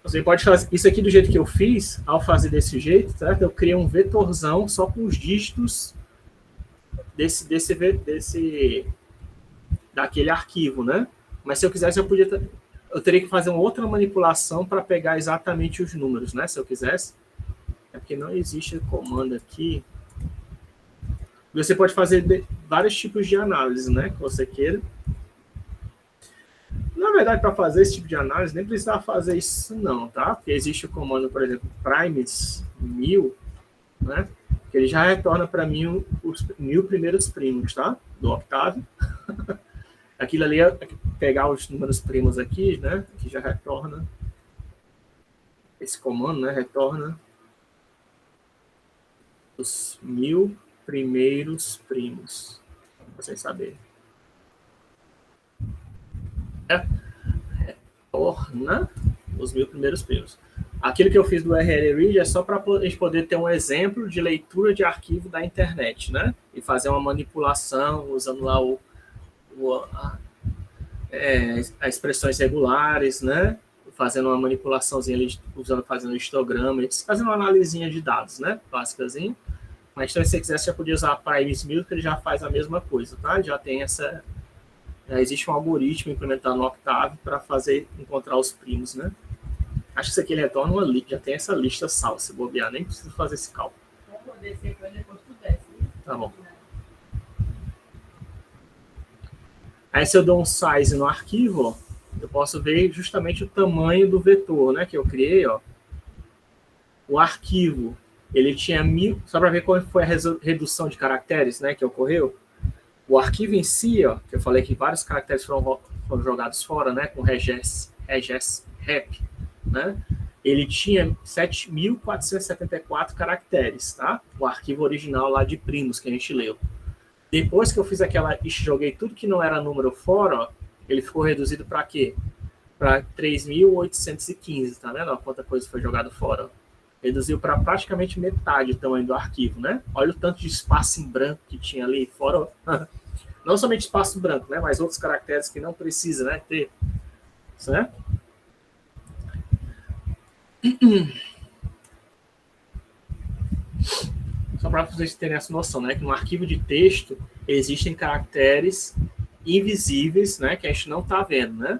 Você pode fazer isso aqui do jeito que eu fiz, ao fazer desse jeito, certo? Eu criei um vetorzão só com os dígitos daquele arquivo, né? Mas se eu quisesse, eu teria que fazer uma outra manipulação para pegar exatamente os números, né? Se eu quisesse. É porque não existe comando aqui. Você pode fazer vários tipos de análise, né? Que você queira. Na verdade, para fazer esse tipo de análise, nem precisava fazer isso não, tá? Porque existe o comando, por exemplo, primes 1000, né? Que ele já retorna para mim os 1000 primeiros primos, tá? Do Octave. Aquilo ali é pegar os números primos aqui, né? Que já retorna. Esse comando, né? Retorna os 1000 primeiros primos. Pra vocês saberem. Retorna os 1000 primeiros primos. Aquilo que eu fiz do URL Read é só para a gente poder ter um exemplo de leitura de arquivo da internet, né? E fazer uma manipulação usando lá as expressões regulares, né? Fazendo uma manipulaçãozinha ali, fazendo histograma, fazendo uma analisinha de dados, né? Básicazinho. Mas então, se você quiser, você já podia usar a Primes 1000, que ele já faz a mesma coisa, tá? Já tem essa... existe um algoritmo implementado no Octave para encontrar os primos, né? Acho que isso aqui ele retorna uma lista, já tem essa lista salva, se bobear, nem precisa fazer esse cálculo. Vou descer para depois tu desce. Tá bom. Aí se eu dou um size no arquivo, ó, eu posso ver justamente o tamanho do vetor, né, que eu criei, ó. O arquivo, ele tinha 1000, só para ver qual foi a redução de caracteres, né, que ocorreu. O arquivo em si, ó, que eu falei que vários caracteres foram jogados fora, né, com regex rep, né? Ele tinha 7.474 caracteres, tá? O arquivo original lá de primos que a gente leu. Depois que eu fiz joguei tudo que não era número fora, ó, ele ficou reduzido para quê? Para 3.815, tá vendo? Ó, quanta coisa foi jogada fora. Ó. Reduziu para praticamente metade o tamanho do arquivo, né? Olha o tanto de espaço em branco que tinha ali fora. Ó. Não somente espaço branco, né? Mas outros caracteres que não precisa, né, ter. Certo? Só para vocês terem essa noção, né? Que no arquivo de texto existem caracteres invisíveis, né? Que a gente não está vendo, né?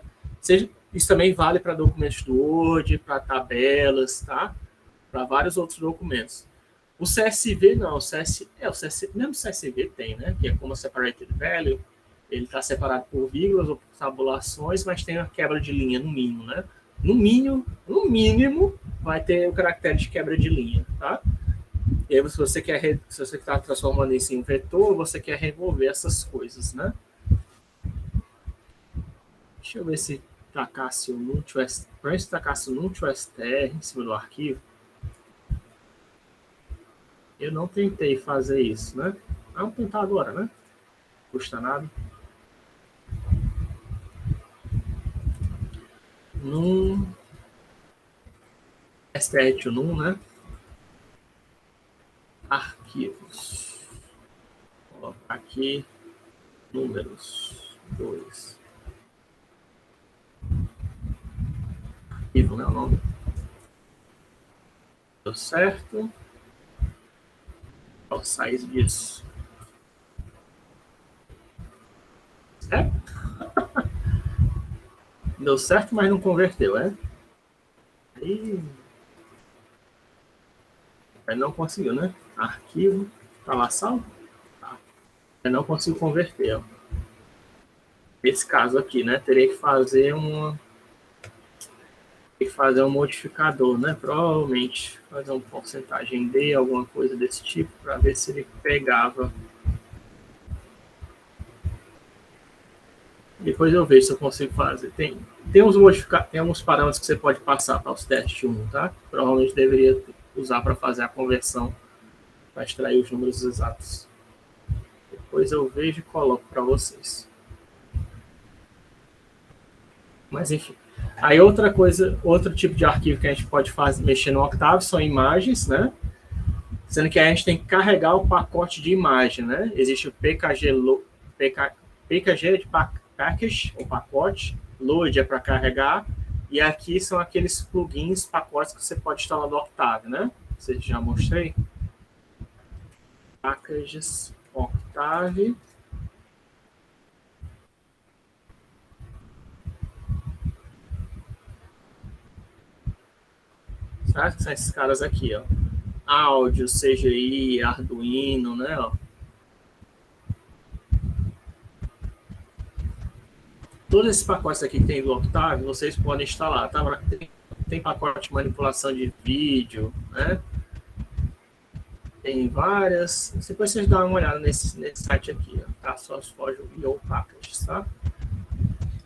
Isso também vale para documentos do Word, para tabelas, tá? Para vários outros documentos. O CSV não, mesmo o CSV tem, né? Que é como separated value, ele está separado por vírgulas ou por tabulações, mas tem uma quebra de linha no mínimo, né? No mínimo, vai ter o caractere de quebra de linha, tá? E aí, se você está transformando isso em um vetor, você quer remover essas coisas, né? Deixa eu ver se tacasse o num_str em cima do arquivo. Eu não tentei fazer isso, né? Vamos tentar agora, né? Não custa nada. Num str to num, né? Arquivos. Vou colocar aqui números 2. Arquivo, né? O nome. Deu certo. Qual o size disso? Certo? Deu certo, mas não converteu, é? Aí... Ele não conseguiu, né? Arquivo, tá lá salvo? Tá. Ele não conseguiu converter, ó. Nesse caso aqui, né? Teria que fazer um modificador, né? Provavelmente fazer uma porcentagem D, alguma coisa desse tipo, para ver se ele pegava. Depois eu vejo se eu consigo fazer. Tem alguns parâmetros que você pode passar para os testes 1, tá? Provavelmente deveria usar para fazer a conversão, para extrair os números exatos. Depois eu vejo e coloco para vocês. Mas enfim. Aí outra coisa, outro tipo de arquivo que a gente pode mexer no Octave são imagens, né? Sendo que a gente tem que carregar o pacote de imagem, né? Existe o PKG de package, o pacote, load é para carregar, e aqui são aqueles plugins, pacotes que você pode instalar no Octave, né? Vocês já mostrei. Packages, Octave. Certo? São esses caras aqui, ó. Áudio, CGI, Arduino, né? Ó. Todos esses pacotes aqui que tem do Octave, vocês podem instalar, tá? Tem pacote de manipulação de vídeo, né? Tem várias. Depois vocês dão uma olhada nesse site aqui, ó, tá? SourceForge.io Packages, tá?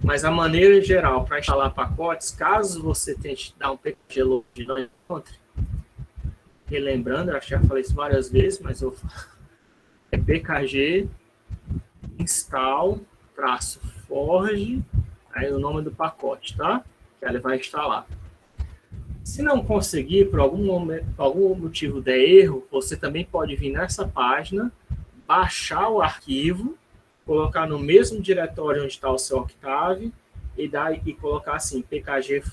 Mas a maneira geral para instalar pacotes, caso você tente dar um PKG load e não encontre, relembrando, eu já falei isso várias vezes, mas é PKG install -forge, aí o nome do pacote, tá? Que ele vai instalar. Se não conseguir, por algum motivo der erro, você também pode vir nessa página, baixar o arquivo, colocar no mesmo diretório onde está o seu Octave e colocar assim, pkg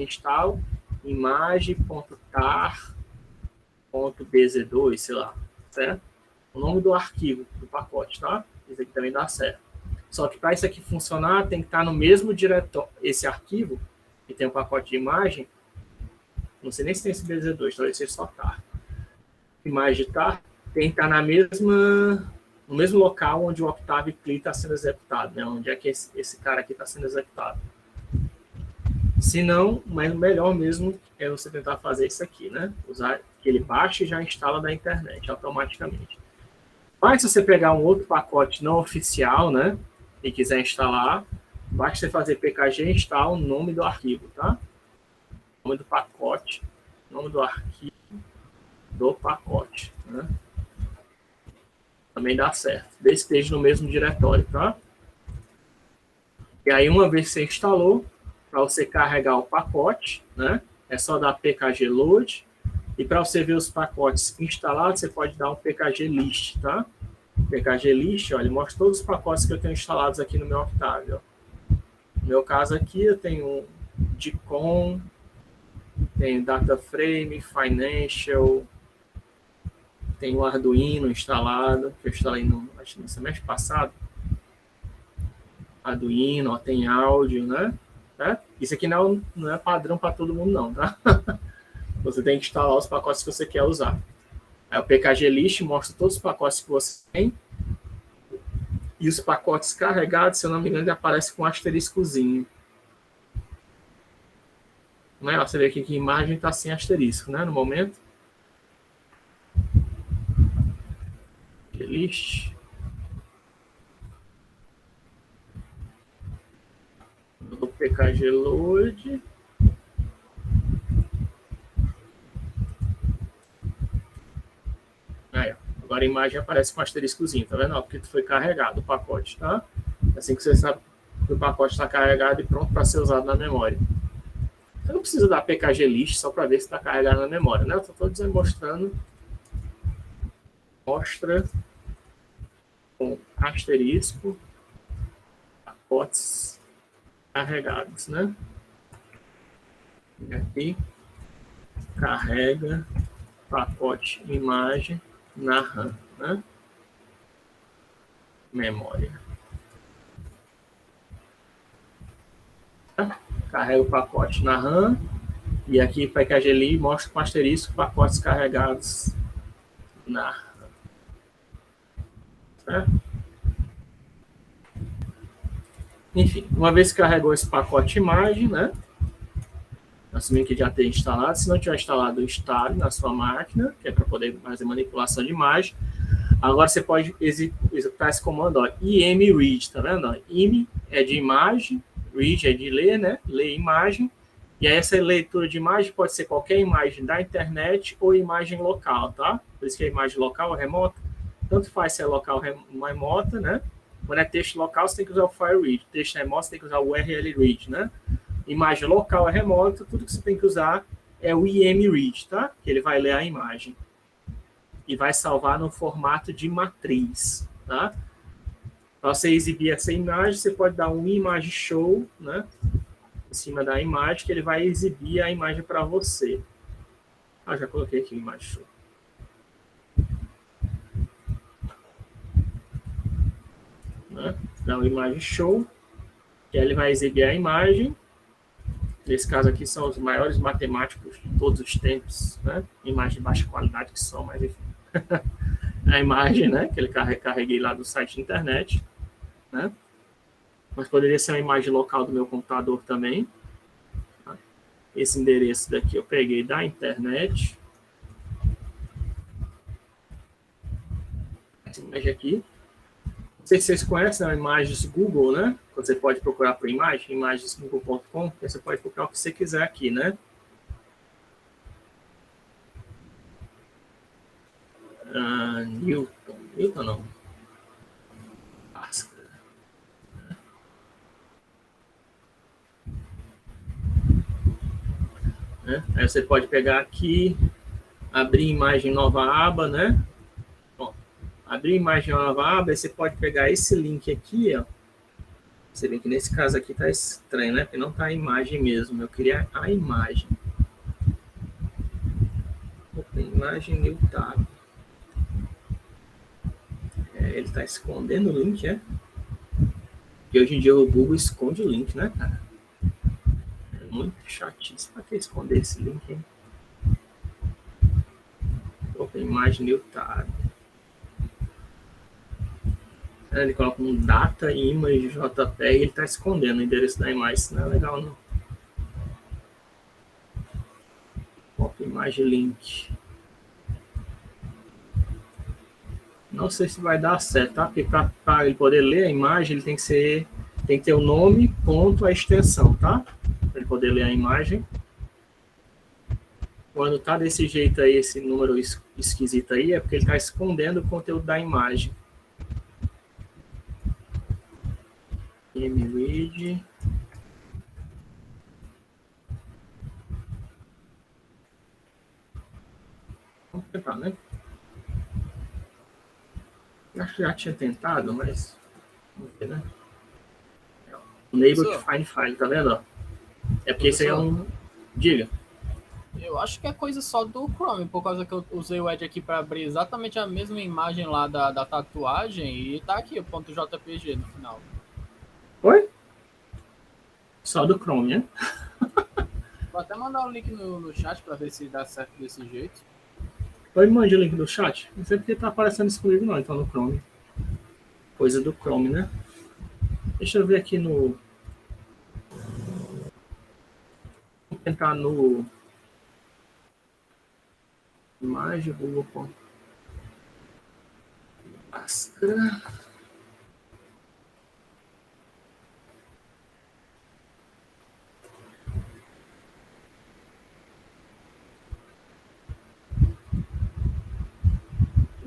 install imagem.tar.bz2, sei lá, certo? O nome do arquivo do pacote, tá? Isso aqui também dá certo. Só que para isso aqui funcionar, tem que estar no mesmo diretório, esse arquivo, que tem um pacote de imagem, não sei nem se tem esse BZ2, talvez seja só tar. Imagem tar tem que estar no mesmo local onde o Octave CLI está sendo executado, né? Onde é que esse cara aqui está sendo executado. Se não, mas o melhor mesmo é você tentar fazer isso aqui, né? Usar que ele baixa e já instala da internet automaticamente. Mas se você pegar um outro pacote não oficial, né? E quiser instalar, basta você fazer pkg install o nome do arquivo, tá? Nome do pacote, nome do arquivo do pacote, né? Também dá certo, desde que esteja no mesmo diretório, tá? E aí, uma vez que você instalou, para você carregar o pacote, né? É só dar pkg load. E para você ver os pacotes instalados, você pode dar um pkg list, tá? pkg list, ó, ele mostra todos os pacotes que eu tenho instalados aqui no meu Octave, ó. No meu caso aqui, eu tenho DCOM, tem DataFrame, Financial, tem o Arduino instalado, que eu instalei acho que no semestre passado. Arduino, ó, tem áudio, né? Isso aqui não é padrão para todo mundo, não, tá? Você tem que instalar os pacotes que você quer usar. Aí o PKG List mostra todos os pacotes que você tem. E os pacotes carregados, se eu não me engano, aparece com um asteriscozinho. Né? Você vê aqui que a imagem está sem asterisco, né? No momento. List. Do PKG Load. Aí, agora a imagem aparece com um asteriscozinho, tá vendo? Porque foi carregado o pacote, tá? Assim que você sabe que o pacote está carregado e pronto para ser usado na memória. Você não precisa dar pkg list só para ver se está carregado na memória, né? Eu estou mostrando. Mostra com asterisco pacotes carregados, né? E aqui carrega pacote imagem na RAM, né? Memória. Carrega o pacote na RAM E aqui, package ali, mostra com asterisco pacotes carregados na... Certo? Enfim, uma vez que carregou esse pacote imagem, né? Assumindo que já tem instalado. Se não tiver instalado, instale na sua máquina, que é para poder fazer manipulação de imagem. Agora você pode executar esse comando, ó, imread, tá vendo? Ó? Im é de imagem, read é de ler, né? Ler imagem. E aí essa leitura de imagem pode ser qualquer imagem da internet ou imagem local, tá? Por isso que a imagem local ou remota, tanto faz se é local ou remota, né? Quando é texto local, você tem que usar o file read. Texto remoto, você tem que usar o URL read, né? Imagem local é remota, tudo que você tem que usar é o imread, tá? Que ele vai ler a imagem. E vai salvar no formato de matriz, tá? Para você exibir essa imagem, você pode dar um image show, né? Em cima da imagem, que ele vai exibir a imagem para você. Ah, já coloquei aqui o image show. Né? Dá um image show, que aí ele vai exibir a imagem. Nesse caso aqui são os maiores matemáticos de todos os tempos, né? Imagem de baixa qualidade que são, mas enfim. A imagem, né? Que ele carreguei lá do site de internet, né? Mas poderia ser uma imagem local do meu computador também. Tá? Esse endereço daqui eu peguei da internet. Essa imagem aqui. Não sei se vocês conhecem, né? Imagens Google, né? Você pode procurar por imagem, imagesgoogle.com, você pode procurar o que você quiser aqui, né? Newton não. Né? Aí você pode pegar aqui, abrir imagem nova aba, né? Bom, abrir imagem nova aba, aí você pode pegar esse link aqui, ó. Você vê que nesse caso aqui tá estranho, né? Porque não tá a imagem mesmo. Eu queria a imagem. Open imagem new tab. Ele tá escondendo o link, é? Porque hoje em dia o Google esconde o link, né, cara? É muito chatice. Pra que esconder esse link, hein? Open imagem new tab. Ele coloca um data image JPEG e ele está escondendo o endereço da imagem. Isso não é legal, não. Copy imagem link. Não sei se vai dar certo, tá? Porque para ele poder ler a imagem, ele tem que ter o nome, ponto, a extensão, tá? Para ele poder ler a imagem. Quando tá desse jeito aí, esse número esquisito aí, é porque ele está escondendo o conteúdo da imagem. Imread. Vamos tentar, né? Acho que já tinha tentado, mas vamos ver, né? Enable to find file, tá vendo? É porque esse aí é um... Diga. Eu acho que é coisa só do Chrome, por causa que eu usei o Edge aqui para abrir exatamente a mesma imagem lá da tatuagem e tá aqui o ponto .jpg no final. Oi? Só do Chrome, né? Vou até mandar o link no chat para ver se dá certo desse jeito. Pode mandar o link do chat? Não sei porque tá aparecendo disponível não, então no Chrome. Coisa do Chrome, né? Deixa eu ver aqui no... Vou tentar no... Imagem, Google. Máscara.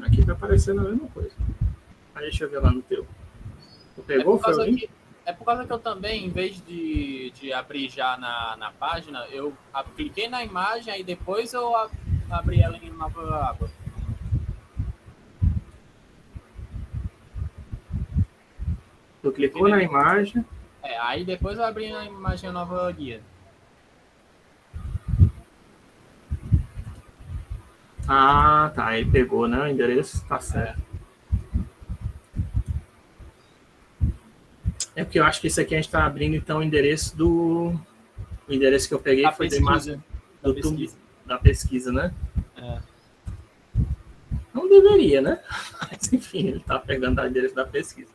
Aqui tá aparecendo a mesma coisa. Aí deixa eu ver lá no teu. Tu pegou? É por causa que eu também, em vez de abrir já na página, eu cliquei na imagem, aí depois eu abri ela em nova aba. Tu clicou na imagem. Aí depois eu abri na imagem a nova guia. Ah, tá. Ele pegou, né? O endereço tá certo. É porque eu acho que isso aqui a gente tá abrindo, então, o endereço do... O endereço que eu peguei foi da do tubo pesquisa. da pesquisa, né? É. Não deveria, né? Mas, enfim, ele está pegando o endereço da pesquisa.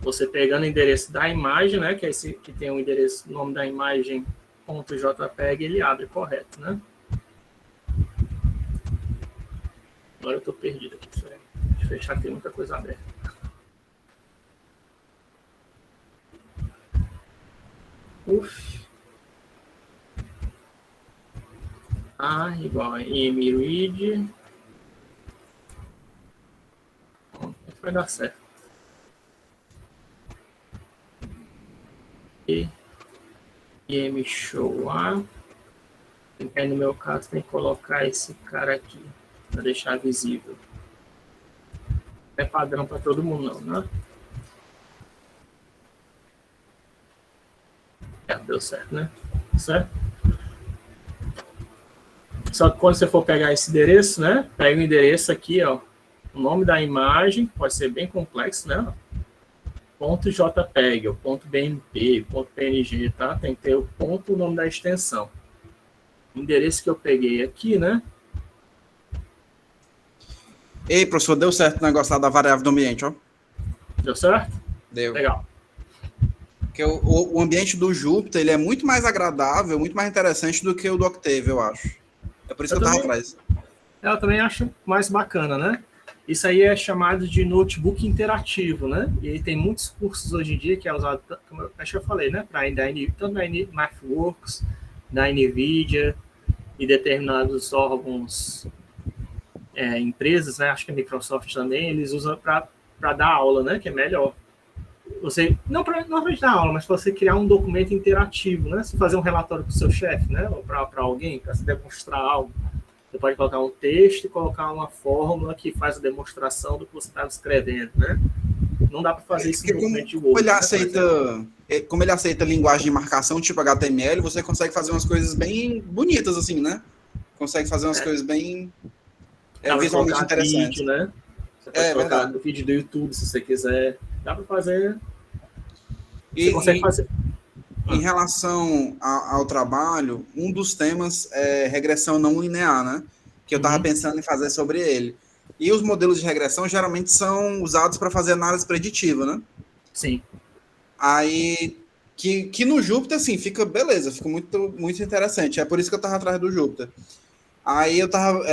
Você pegando o endereço da imagem, né? Que é esse que tem o endereço, o nome da imagem, .jpeg, ele abre correto, né? Agora eu estou perdido aqui. Deixa eu fechar, tem muita coisa aberta. Uf. Igual a mread. Vai dar certo. E show A. Aí no meu caso tem que colocar esse cara aqui para deixar visível. Não é padrão para todo mundo não, né? Deu certo, né? Certo? Só que quando você for pegar esse endereço, né? Pega o endereço aqui, ó. O nome da imagem, pode ser bem complexo, né? .jpeg, ou .bmp, .png, tá? Tem que ter o ponto, o nome da extensão. O endereço que eu peguei aqui, né? Ei, professor, deu certo o negócio lá da variável do ambiente, ó. Deu certo? Deu. Legal. Porque o ambiente do Jupyter, ele é muito mais agradável, muito mais interessante do que o do Octave, eu acho. É por isso que eu tava atrás. Eu também acho mais bacana, né? Isso aí é chamado de notebook interativo, né? E aí tem muitos cursos hoje em dia que é usado, como eu já falei, né? Tanto da MathWorks, da NVIDIA e determinados órgãos, empresas, né? Acho que a Microsoft também, eles usam para dar aula, né? Que é melhor. Você, não para dar aula, mas para você criar um documento interativo, né? Você fazer um relatório para o seu chefe, né? Ou para alguém, para se demonstrar algo. Você pode colocar um texto e colocar uma fórmula que faz a demonstração do que você está escrevendo, né? Não dá para fazer isso no documento de Word. Como ele aceita linguagem de marcação tipo HTML, você consegue fazer umas coisas bem bonitas, assim, né? Consegue fazer umas coisas bem visualmente interessantes. Vídeo, né? Você pode colocar no vídeo do YouTube, se você quiser. Dá para fazer. Você consegue fazer. Em relação ao trabalho, um dos temas é regressão não linear, né? Que eu estava pensando em fazer sobre ele. E os modelos de regressão geralmente são usados para fazer análise preditiva, né? Sim. Aí, que no Jupyter, assim, fica beleza, fica muito, muito interessante. É por isso que eu estava atrás do Jupyter. Aí eu estava...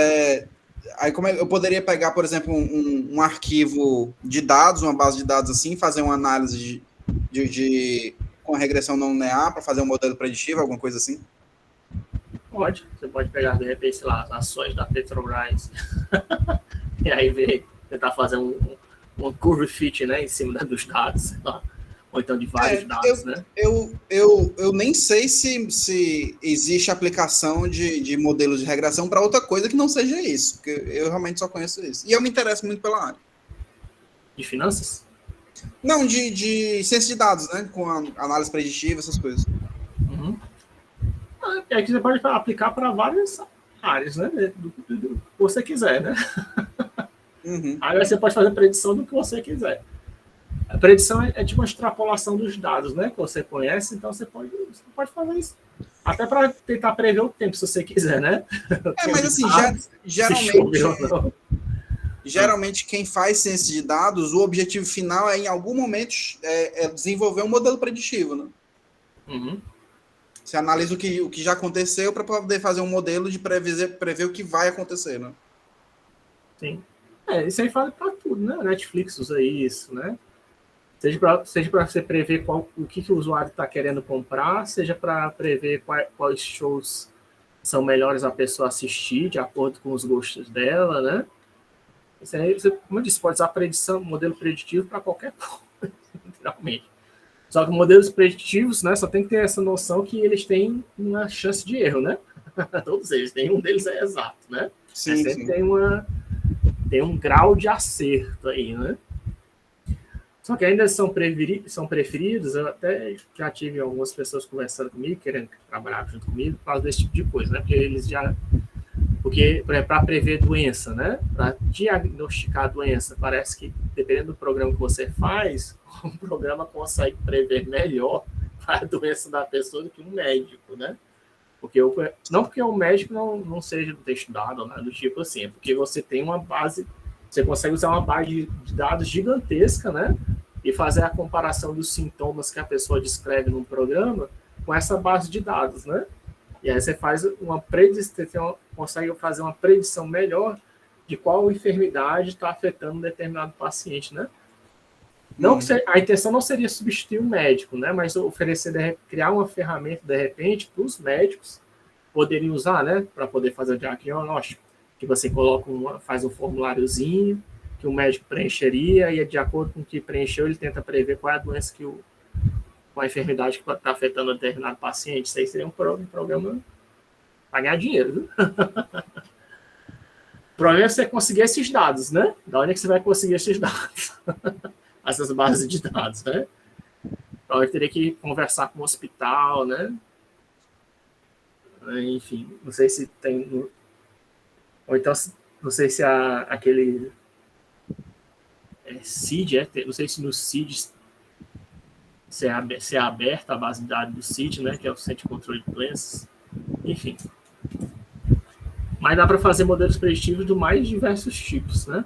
Aí como eu poderia pegar, por exemplo, um arquivo de dados, uma base de dados assim, fazer uma análise com a regressão não linear para fazer um modelo preditivo, alguma coisa assim? Pode. Você pode pegar, de repente, sei lá, as ações da Petrobras e aí tentar fazer um curve fit, né, em cima dos dados, sei lá. Ou então de vários dados, né? Eu nem sei se existe aplicação de modelos de regressão para outra coisa que não seja isso, porque eu realmente só conheço isso. E eu me interesso muito pela área. De finanças? Não, de ciência de dados, né? Com análise preditiva, essas coisas. É que você pode aplicar para várias áreas, né? Do que você quiser, né? Aí você pode fazer predição do que você quiser. A predição é tipo uma extrapolação dos dados, né? Que você conhece, então você pode fazer isso. Até para tentar prever o tempo, se você quiser, né? Mas assim, geralmente quem faz ciência de dados, o objetivo final é, em algum momento, desenvolver um modelo preditivo, né? Você analisa o que já aconteceu para poder fazer um modelo de prever o que vai acontecer, né? Sim. Isso aí vale para tudo, né? Netflix usa isso, né? Seja para você prever o que o usuário está querendo comprar, seja para prever quais shows são melhores a pessoa assistir, de acordo com os gostos dela, né? Isso aí, como eu disse, pode usar modelo preditivo para qualquer coisa, literalmente. Só que modelos preditivos, né, só tem que ter essa noção que eles têm uma chance de erro, né? Todos eles, nenhum deles é exato, né? Sim. Tem um grau de acerto aí, né? Só que ainda são preferidos, eu até já tive algumas pessoas conversando comigo, querendo trabalhar junto comigo, por causa desse tipo de coisa, né? Porque, por exemplo, para prever doença, né? Para diagnosticar a doença, parece que, dependendo do programa que você faz, o programa consegue prever melhor a doença da pessoa do que um médico, né? Porque não porque o médico não seja estudado, nada do tipo assim, é porque você tem uma base, você consegue usar uma base de dados gigantesca, né? E fazer a comparação dos sintomas que a pessoa descreve num programa com essa base de dados, né? E aí você faz uma predição, consegue fazer uma predição melhor de qual enfermidade está afetando um determinado paciente, né? Não, a intenção não seria substituir o médico, né? Mas oferecer, criar uma ferramenta, de repente, para os médicos poderem usar, né? Para poder fazer o diagnóstico. Que você faz um formuláriozinho, que o médico preencheria, e de acordo com o que preencheu, ele tenta prever qual é a doença qual a enfermidade que está afetando um determinado paciente. Isso aí seria um programa para ganhar dinheiro, viu? O problema é você conseguir esses dados, né? Da onde é que você vai conseguir esses dados? Essas bases de dados, né? Então, eu teria que conversar com o hospital, né? Enfim, não sei se tem... Ou então, não sei se aquele... CID, não sei se no CID se é aberta a base de dados do CID, né? Que é o Centro de Controle de Doenças. Enfim. Mas dá para fazer modelos preditivos de mais diversos tipos, né?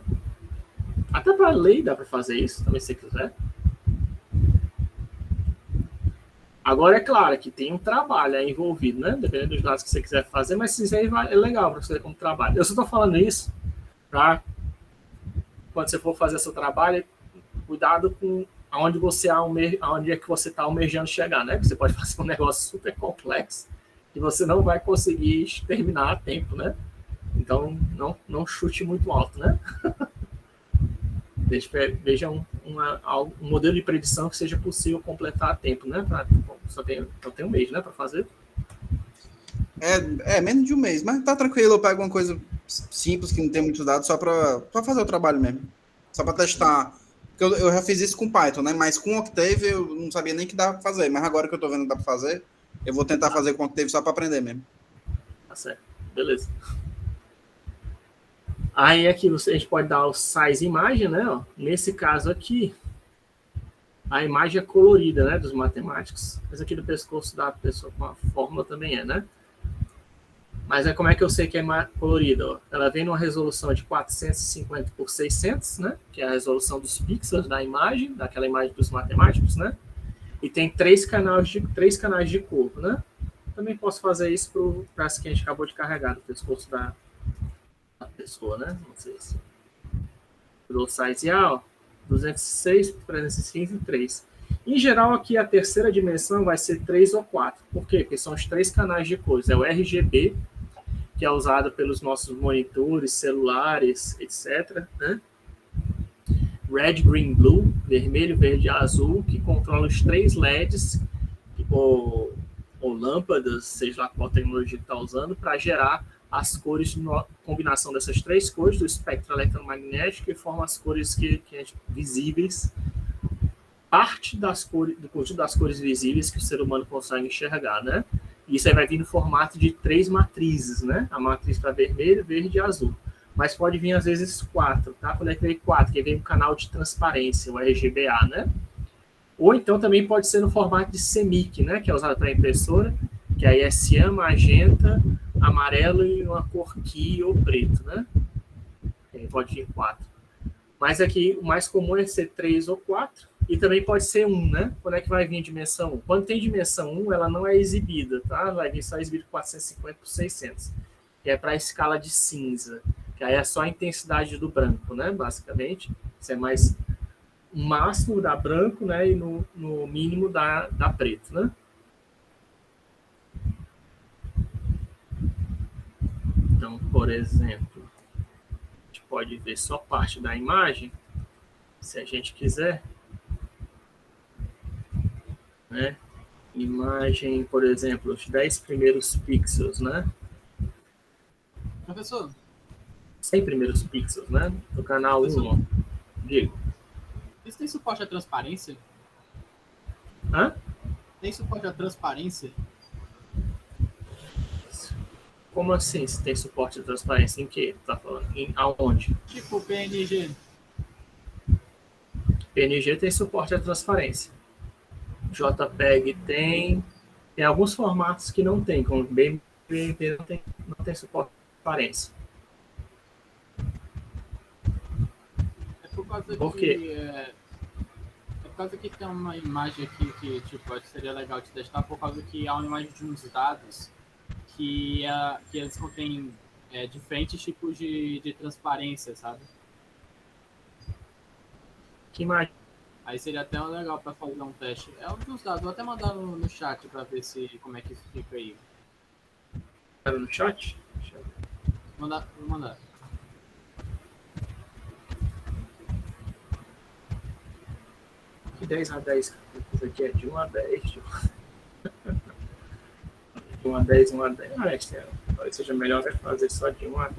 Até para lei dá para fazer isso, também se você quiser. Agora, é claro que tem um trabalho envolvido, né? Dependendo dos dados que você quiser fazer, mas isso aí é legal para você como trabalho. Eu só estou falando isso para, quando você for fazer seu trabalho, cuidado com aonde é que você está almejando chegar, né? Porque você pode fazer um negócio super complexo que você não vai conseguir terminar a tempo, né? Então, não chute muito alto, né? Veja um modelo de predição que seja possível completar a tempo, né? Só tem um mês, né, para fazer. Menos de um mês, mas tá tranquilo, eu pego uma coisa simples, que não tem muitos dados, só para fazer o trabalho mesmo. Só para testar. Eu já fiz isso com Python, né? Mas com Octave eu não sabia nem que dava para fazer, mas agora que eu tô vendo que dá para fazer, eu vou tentar fazer com Octave só para aprender mesmo. Tá certo, beleza. Aí aqui a gente pode dar o size imagem, né? Ó. Nesse caso aqui, a imagem é colorida, né? Dos matemáticos. Mas aqui do pescoço da pessoa com a fórmula também né? Mas como é que eu sei que é colorida? Ó? Ela vem numa resolução de 450 por 600, né? Que é a resolução dos pixels da imagem, daquela imagem dos matemáticos, né? E tem três canais de cor, né? Também posso fazer isso para essa que a gente acabou de carregar no pescoço da pessoa, né? Não sei se... O size ó, 206, 315 e 3. Em geral, aqui a terceira dimensão vai ser 3 ou 4. Por quê? Porque são os três canais de cores. É o RGB, que é usado pelos nossos monitores, celulares, etc. Né? Red, Green, Blue, vermelho, verde e azul, que controla os três LEDs ou lâmpadas, seja lá qual tecnologia que está usando, para gerar as cores, combinação dessas três cores do espectro eletromagnético, que formam as cores visíveis, parte das cores, do conjunto das cores visíveis que o ser humano consegue enxergar, né? E isso aí vai vir no formato de 3 matrizes, né? A matriz para vermelho, verde e azul. Mas pode vir, às vezes, 4, tá? Quando é que vem 4? Que vem um canal de transparência, o RGBA, né? Ou então também pode ser no formato de CMYK, né? Que é usado para impressora, que aí é cian, magenta, amarelo e uma cor key ou preto, né? Aí pode vir 4. Mas aqui o mais comum é ser 3 ou 4. E também pode ser 1, né? Quando é que vai vir a dimensão 1? Quando tem dimensão 1, ela não é exibida, tá? Vai vir só exibido 450 por 600. Que é para a escala de cinza. Que aí é só a intensidade do branco, né? Basicamente. Isso é mais o máximo dá branco, né? E no mínimo dá preto, né? Então, por exemplo, a gente pode ver só parte da imagem, se a gente quiser. Né? Imagem, por exemplo, os 10 primeiros pixels, né? Professor? 100 primeiros pixels, né? Do canal 1. Digo. Isso tem suporte à transparência? Hã? Tem suporte à transparência? Como assim, se tem suporte à transparência? Em que? Tá falando? Aonde? Tipo PNG. PNG tem suporte à transparência. JPEG tem. Tem alguns formatos que não tem, como BMP não tem suporte à transparência. É por causa Por quê? é por causa que tem uma imagem aqui que tipo, acho que seria legal te testar, por causa que há uma imagem de uns dados que eles contêm diferentes tipos de transparência, sabe? Que imagem? Aí seria até legal para fazer um teste. É um dos dados, vou até mandar no chat para ver como é que isso fica aí. Era no chat? Vou mandar. De 10 a 10. Isso aqui é de 1 a 10. De 1 a 10, 1 a 10. Talvez seja melhor fazer só de 1 a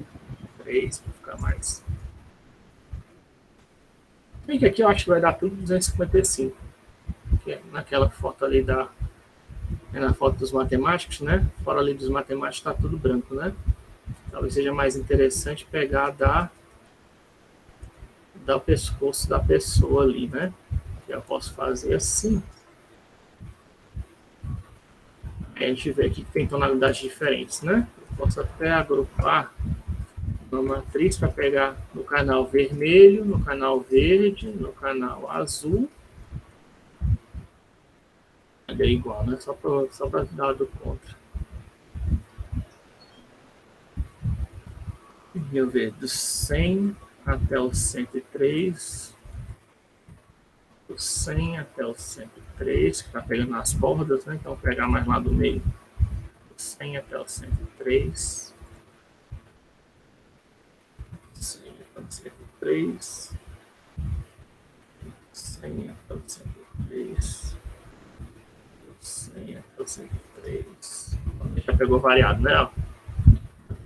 3 para ficar mais. Bem que aqui eu acho que vai dar tudo 255. Que é naquela foto ali na foto dos matemáticos, né? Fora ali dos matemáticos está tudo branco, né? Talvez seja mais interessante pegar da pescoço da pessoa ali, né? Eu posso fazer assim. Aí a gente vê aqui que tem tonalidades diferentes, né? Eu posso até agrupar uma matriz para pegar no canal vermelho, no canal verde, no canal azul. É igual, né? Só para dar do contra. Deixa eu ver, do 100 até o 103. Do 100 até o 103, que está pegando nas bordas, né? Então, vou pegar mais lá do meio. Do 100 até o 103. 100 até o 103. 100 até o 103. 100 até o 103. Já pegou variado, né?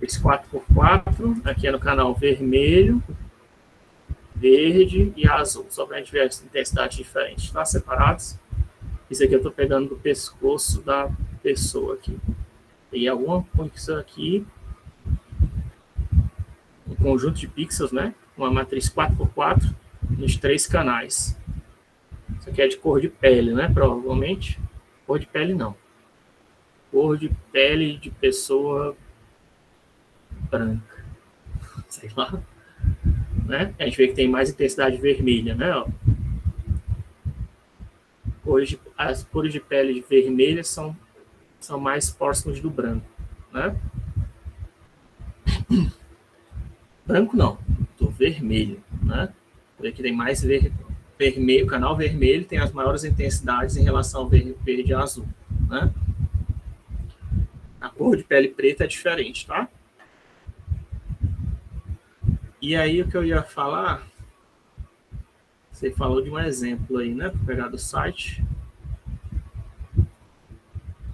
Esse 4x4, aqui é no canal vermelho, verde e azul, só para a gente ver as intensidades diferentes, tá? Separados. Isso aqui eu estou pegando do pescoço da pessoa aqui. Tem alguma conexão aqui, um conjunto de pixels, né? Uma matriz 4x4 nos 3 canais. Isso aqui é de cor de pele, né? Provavelmente. Cor de pele não. Cor de pele de pessoa branca. Sei lá. Né? A gente vê que tem mais intensidade vermelha, né? Ó. As cores de pele vermelhas são mais próximas do branco, né? Branco não, do vermelho, né? Vê que tem mais vermelho, o canal vermelho tem as maiores intensidades em relação ao verde e azul, né? A cor de pele preta é diferente, tá? E aí o que eu ia falar, você falou de um exemplo aí, né? Vou pegar do site.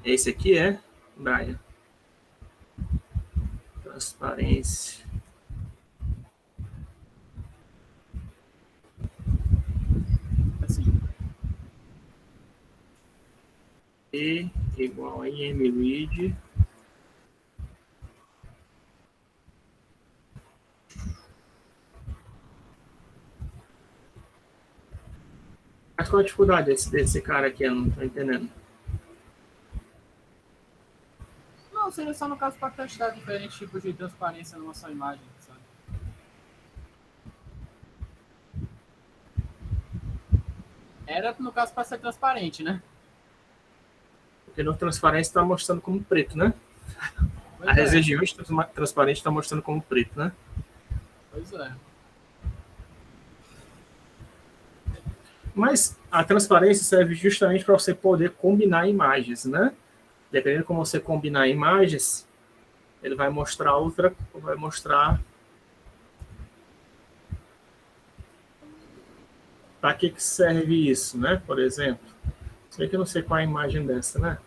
Esse aqui é, Brian. Transparência. Assim. E igual a IMRead. Mas qual a dificuldade desse cara aqui? Eu não estou entendendo. Não, seria só no caso para testar diferentes tipos de transparência numa só imagem, sabe? Era no caso para ser transparente, né? Porque no transparência está mostrando como preto, né? Pois As regiões transparentes está mostrando como preto, né? Pois é. Mas a transparência serve justamente para você poder combinar imagens, né? Dependendo de como você combinar imagens, ele vai mostrar para que serve isso, né? Por exemplo, sei que eu não sei qual é a imagem dessa, né?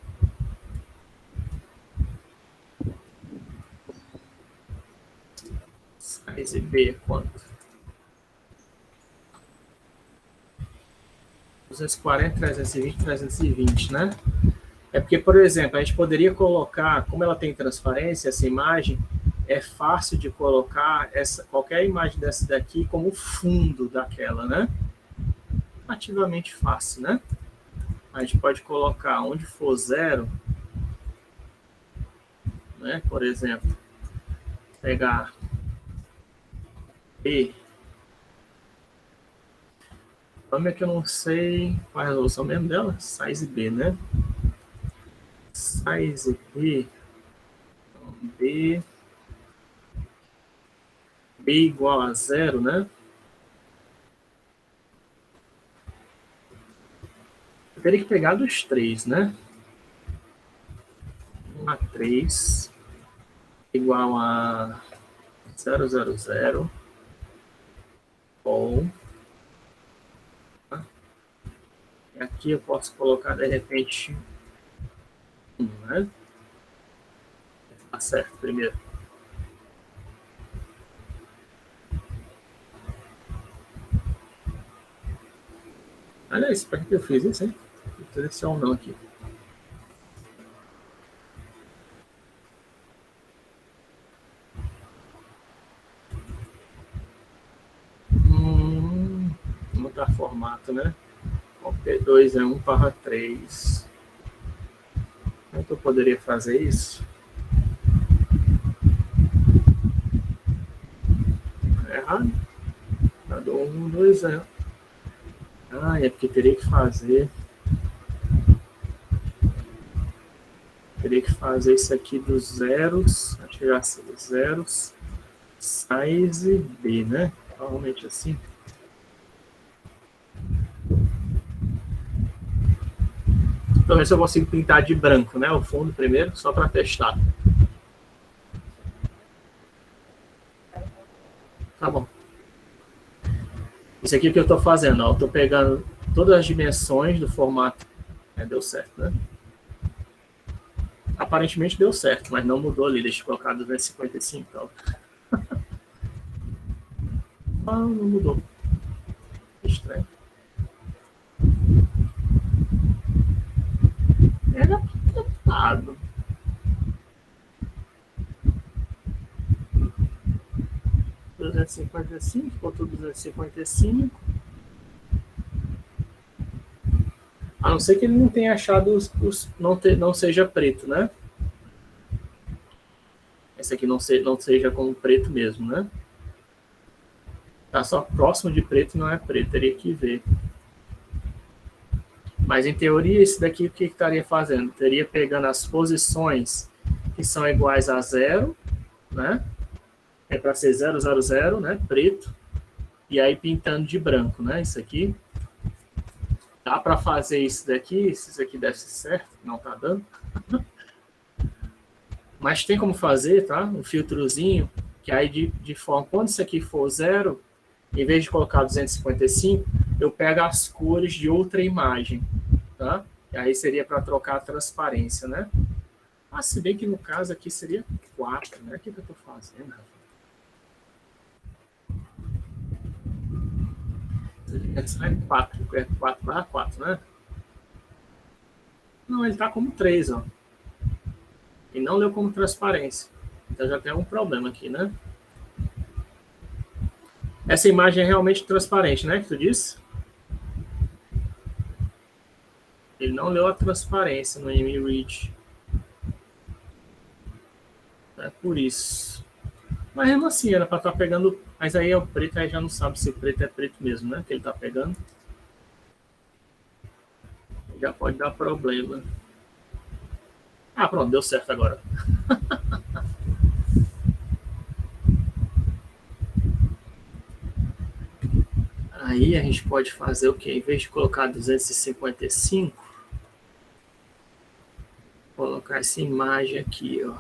Size B é quanto? 240, 320, 320, né? É porque, por exemplo, a gente poderia colocar, como ela tem transparência, essa imagem, é fácil de colocar qualquer imagem dessa daqui como fundo daquela, né? Ativamente fácil, né? A gente pode colocar onde for 0, né? Por exemplo, pegar B. O nome é que eu não sei qual é a resolução mesmo dela. Size B, né? Size B. Então, B igual a 0, né? Eu teria que pegar dos 3, né? 1 a 3 igual a 0, 0, 0. Bom. E aqui eu posso colocar, de repente, 1, né? Tá certo, primeiro. Olha isso, para que eu fiz isso, hein? Vou fazer esse não aqui. Mudar formato, né? O P2 é 1/3. Como é que eu poderia fazer isso? É errado. Tá do 1, 2, 0. Ah, é porque teria que fazer. Teria que fazer isso aqui dos zeros. Acho que já sei, dos zeros. Size B, né? Provavelmente assim. Então, ver se eu consigo pintar de branco, né? O fundo primeiro, só para testar. Tá bom. Isso aqui que eu estou fazendo, ó. Eu estou pegando todas as dimensões do formato. Deu certo, né? Aparentemente deu certo, mas não mudou ali. Deixa eu colocar 255. Então. Ah, não mudou. Estranho. Era adaptado. Botou 255. A não ser que ele não tenha achado não seja preto, né? Esse aqui não seja como preto mesmo, né? Tá só próximo de preto, não é preto, teria que ver. Mas em teoria, esse daqui o que estaria fazendo? Teria pegando as posições que são iguais a 0, né? É para ser 0, 0, 0, né? Preto. E aí pintando de branco, né? Isso aqui. Dá para fazer isso daqui, se isso aqui desse certo, não tá dando. Mas tem como fazer, tá? Um filtrozinho, que aí de forma, quando isso aqui for 0, em vez de colocar 255, eu pego as cores de outra imagem, tá? E aí seria para trocar a transparência, né? Ah, se bem que no caso aqui seria 4, né? O que eu estou fazendo, Rafa? É 4, é 4/4, né? Não, ele está como 3, ó. E não leu como transparência. Então já tem um problema aqui, né? Essa imagem é realmente transparente, né? Que tu disse? Ele não leu a transparência no IMRead. É por isso. Mas mesmo assim, era para estar pegando. Mas aí é o preto, aí já não sabe se o preto é preto mesmo, né? Que ele está pegando. Já pode dar problema. Ah, pronto, deu certo agora. Aí a gente pode fazer o quê? Em vez de colocar 255, colocar essa imagem aqui, ó.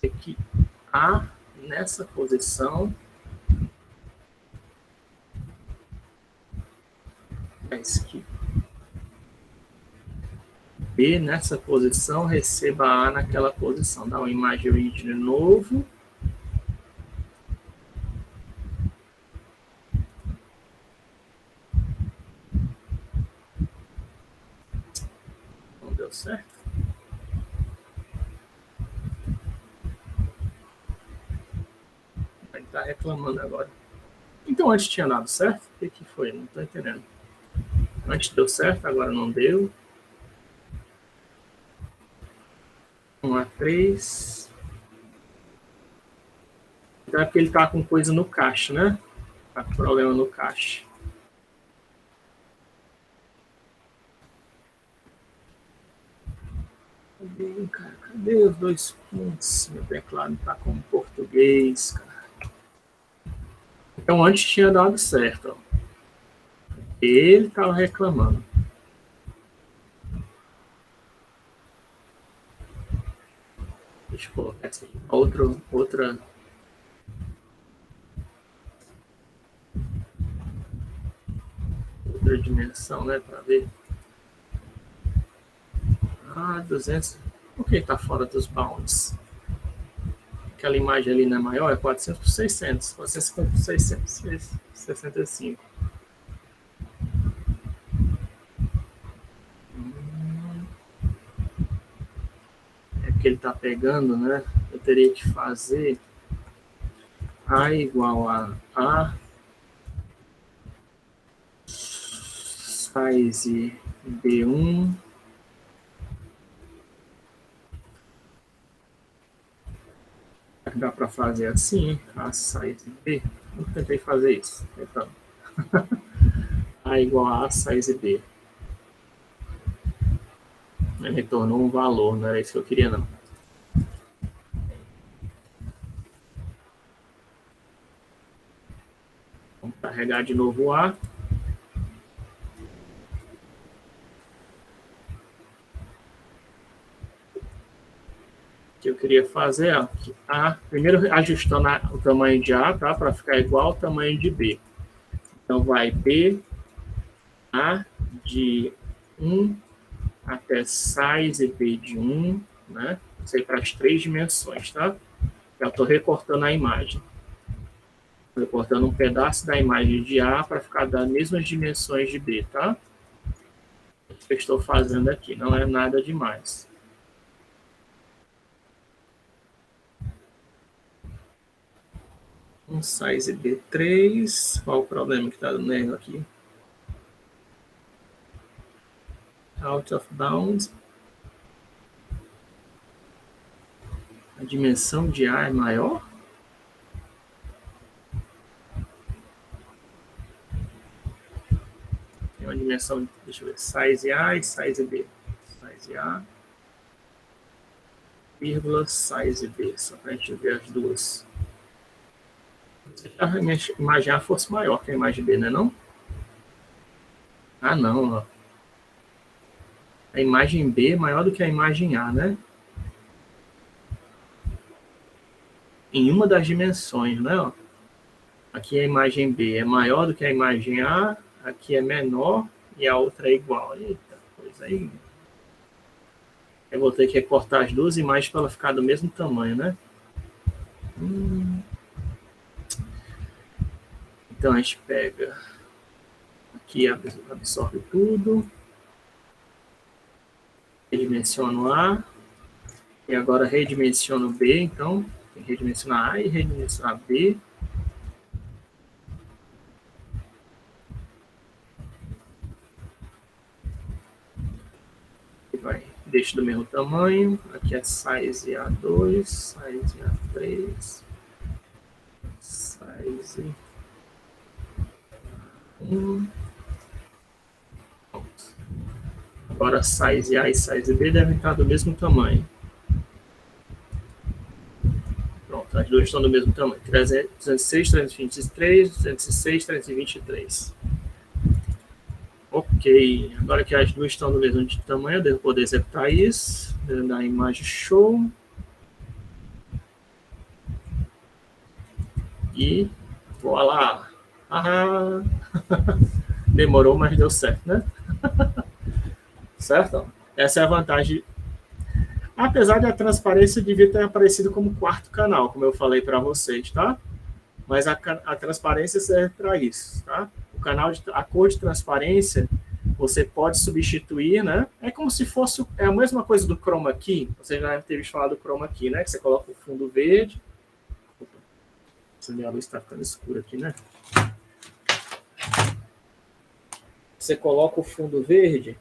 Aqui A nessa posição. Aqui. B nessa posição, receba A naquela posição. Dá uma imagem read de novo. Não deu certo. está reclamando agora. Então, antes tinha dado certo? O que foi? Não estou entendendo. Antes deu certo, agora não deu. 1A3. Então é porque ele está com coisa no cache, né? Está com problema no cache. Cadê os 2 pontos? Meu teclado está com português, cara. Então, antes tinha dado certo. Ó. Ele estava reclamando. Deixa eu colocar aqui. Outra dimensão, né? Para ver. 200. Por que está fora dos bounds? Aquela imagem ali não é maior? É 400 por 600. 450 por 665. É que ele está pegando, né? Eu teria que fazer A igual a size B1 dá para fazer assim, a size B. Eu tentei fazer isso. Então, A igual a size B. Ele retornou um valor, não era isso que eu queria, não. Vamos carregar de novo o A. O que eu queria fazer é primeiro ajustando o tamanho de A, tá? Para ficar igual ao tamanho de B. Então vai B, A de 1 até size B de 1, né? Isso aí para as 3 dimensões, tá? Já estou recortando a imagem. Recortando um pedaço da imagem de A para ficar das mesmas dimensões de B, tá? O que eu estou fazendo aqui não é nada demais. Um size B3. Qual o problema que está dando erro aqui? Out of bounds. A dimensão de A é maior? Tem uma dimensão, deixa eu ver, size A e size B. Size A, vírgula, size B, só para a gente ver as duas. Se a imagem A fosse maior que a imagem B, não é não? Ah, não, ó. A imagem B é maior do que a imagem A, né? Em uma das dimensões, né? Ó. Aqui a imagem B é maior do que a imagem A, aqui é menor e a outra é igual. Eita, coisa aí. Eu vou ter que recortar as duas imagens para ela ficar do mesmo tamanho, né? Então a gente pega aqui, absorve tudo, redimensiono A, e agora redimensiono B, então tem que redimensionar A e redimensionar B. E vai, deixa do mesmo tamanho, aqui é size A2, size A3, size 1. Agora size A e size B devem estar do mesmo tamanho. Pronto, as duas estão do mesmo tamanho. 306, 323, 206, 323. Ok, agora que as duas estão do mesmo tamanho, eu devo poder executar isso. Devo dar a imagem show. E voilá! Ah, demorou, mas deu certo, né? Certo? Essa é a vantagem. Apesar de a transparência devia ter aparecido como quarto canal, como eu falei para vocês, tá? Mas a transparência serve para isso, tá? A cor de transparência você pode substituir, né? É como se fosse a mesma coisa do chroma key. Você já deve ter visto falar do chroma key, né? Que você coloca o fundo verde. Minha luz está ficando escura aqui, né? Você coloca o fundo verde.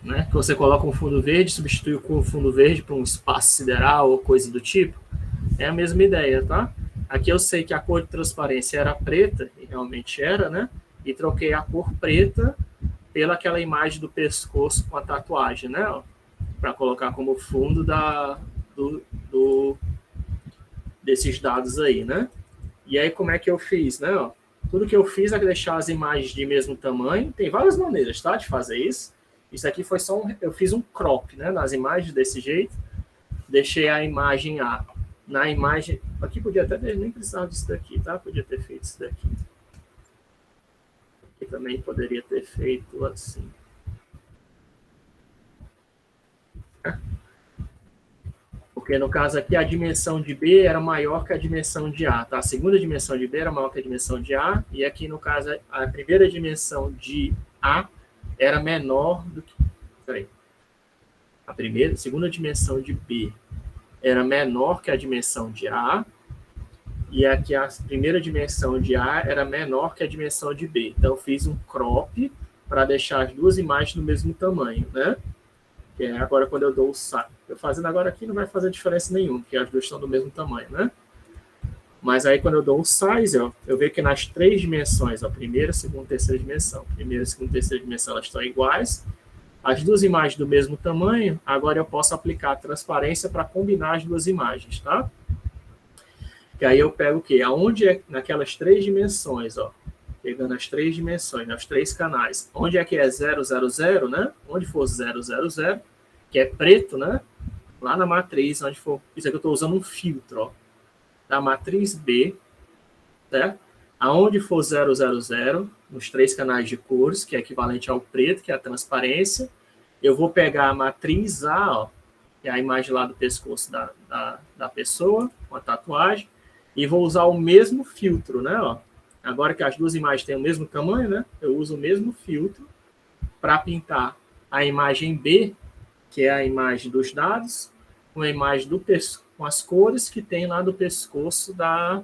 Né? Que você coloca um fundo verde, substitui o fundo verde por um espaço sideral ou coisa do tipo. É a mesma ideia, tá? Aqui eu sei que a cor de transparência era preta, e realmente era, né? E troquei a cor preta pela aquela imagem do pescoço com a tatuagem, né? Para colocar como fundo desses dados aí, né? E aí como é que eu fiz, né? Ó, tudo que eu fiz é deixar as imagens de mesmo tamanho. Tem várias maneiras, tá? De fazer isso. Isso aqui foi só eu fiz um crop, né? Nas imagens desse jeito. Deixei a imagem A. Na imagem... Aqui podia até nem precisar disso daqui, tá? Podia ter feito isso daqui. Aqui também poderia ter feito assim. Porque no caso aqui a dimensão de B era maior que a dimensão de A, tá? A segunda dimensão de B era maior que a dimensão de A, e aqui no caso a primeira dimensão de A era menor do que... Peraí. A segunda dimensão de B era menor que a dimensão de A, e aqui a primeira dimensão de A era menor que a dimensão de B. Então eu fiz um crop para deixar as duas imagens no mesmo tamanho, né? Que é agora quando eu dou o size. Eu fazendo agora aqui não vai fazer diferença nenhuma, porque as duas estão do mesmo tamanho, né? Mas aí quando eu dou o size, ó, eu vejo que nas três dimensões, ó, primeira, segunda, terceira dimensão. Primeira, segunda, terceira dimensão, elas estão iguais. As duas imagens do mesmo tamanho, agora eu posso aplicar a transparência para combinar as duas imagens, tá? Que aí eu pego o quê? Aonde é naquelas três dimensões, ó. Pegando as três dimensões, os três canais. Onde é que é 000, né? Onde for 000, que é preto, né? Lá na matriz, onde for... Isso aqui eu estou usando um filtro, ó. Da matriz B, certo? Aonde for 000, nos três canais de cores, que é equivalente ao preto, que é a transparência, eu vou pegar a matriz A, ó, que é a imagem lá do pescoço da pessoa, com a tatuagem, e vou usar o mesmo filtro, né? Ó. Agora que as duas imagens têm o mesmo tamanho, né? Eu uso o mesmo filtro para pintar a imagem B, que é a imagem dos dados, com a imagem com as cores que tem lá do pescoço da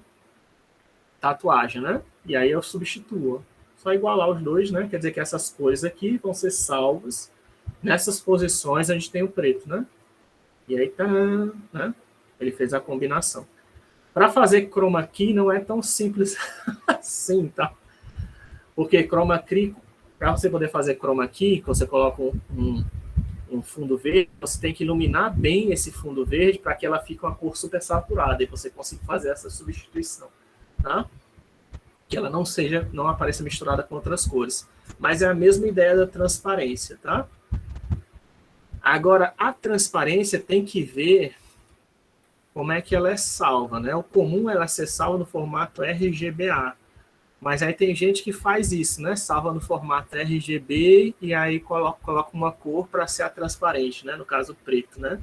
tatuagem, né? E aí eu substituo. Só igualar os dois, né? Quer dizer que essas cores aqui vão ser salvas. Nessas posições a gente tem o preto, né? E aí tá, né? Ele fez a combinação. Para fazer chroma key não é tão simples assim, tá? Porque chroma key, para você poder fazer chroma key, você coloca um fundo verde, você tem que iluminar bem esse fundo verde para que ela fique uma cor super saturada e você consiga fazer essa substituição, tá? Que ela não apareça misturada com outras cores. Mas é a mesma ideia da transparência, tá? Agora, a transparência tem que ver como é que ela é salva, né? O comum é ela ser salva no formato RGBA. Mas aí tem gente que faz isso, né? Salva no formato RGB e aí coloca uma cor para ser a transparente, né? No caso, preto, né?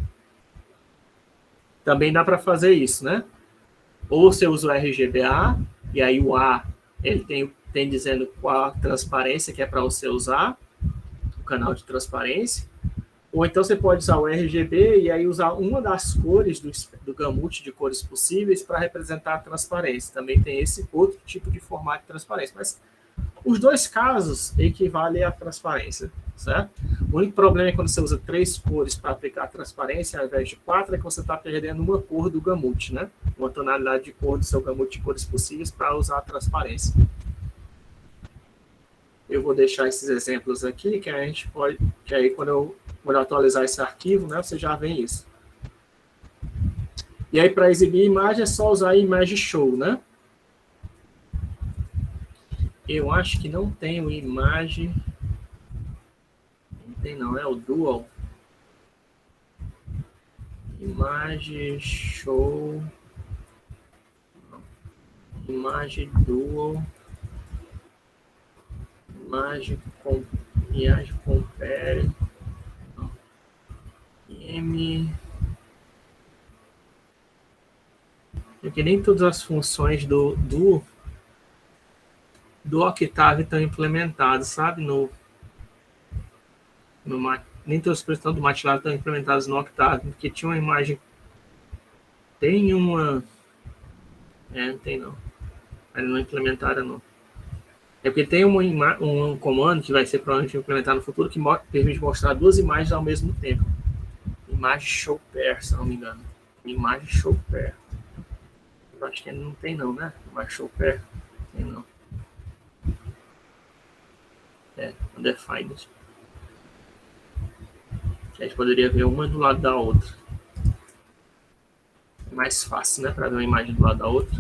Também dá para fazer isso, né? Ou você usa o RGBA e aí o A ele tem dizendo qual a transparência que é para você usar, o canal de transparência. Ou então você pode usar o RGB e aí usar uma das cores do gamute de cores possíveis para representar a transparência. Também tem esse outro tipo de formato de transparência. Mas os dois casos equivalem à transparência, certo? O único problema é quando você usa 3 cores para aplicar a transparência ao invés de 4, é que você está perdendo uma cor do gamute, né? Uma tonalidade de cor do seu gamute de cores possíveis para usar a transparência. Eu vou deixar esses exemplos aqui, que a gente pode... Que aí quando eu atualizar esse arquivo, né, você já vê isso. E aí, para exibir imagem, é só usar a Image Show, né? Eu acho que não tem o Image... Não tem não, é o Dual. Image Show... Image Dual... Image Compare... Porque nem todas as funções do Octave estão implementadas, sabe? Nem todos os projetos do MATLAB estão implementados no Octave, porque tinha uma imagem. Tem uma. Não tem não. Eles não implementaram não. É porque tem um comando que vai ser provavelmente implementado no futuro que permite mostrar duas imagens ao mesmo tempo. Imagem show pair, se não me engano. Imagem show pair. Eu acho que não tem não, né? Imagem show pair. Tem não. Undefined. Que a gente poderia ver uma do lado da outra. É mais fácil, né? Para ver uma imagem do lado da outra.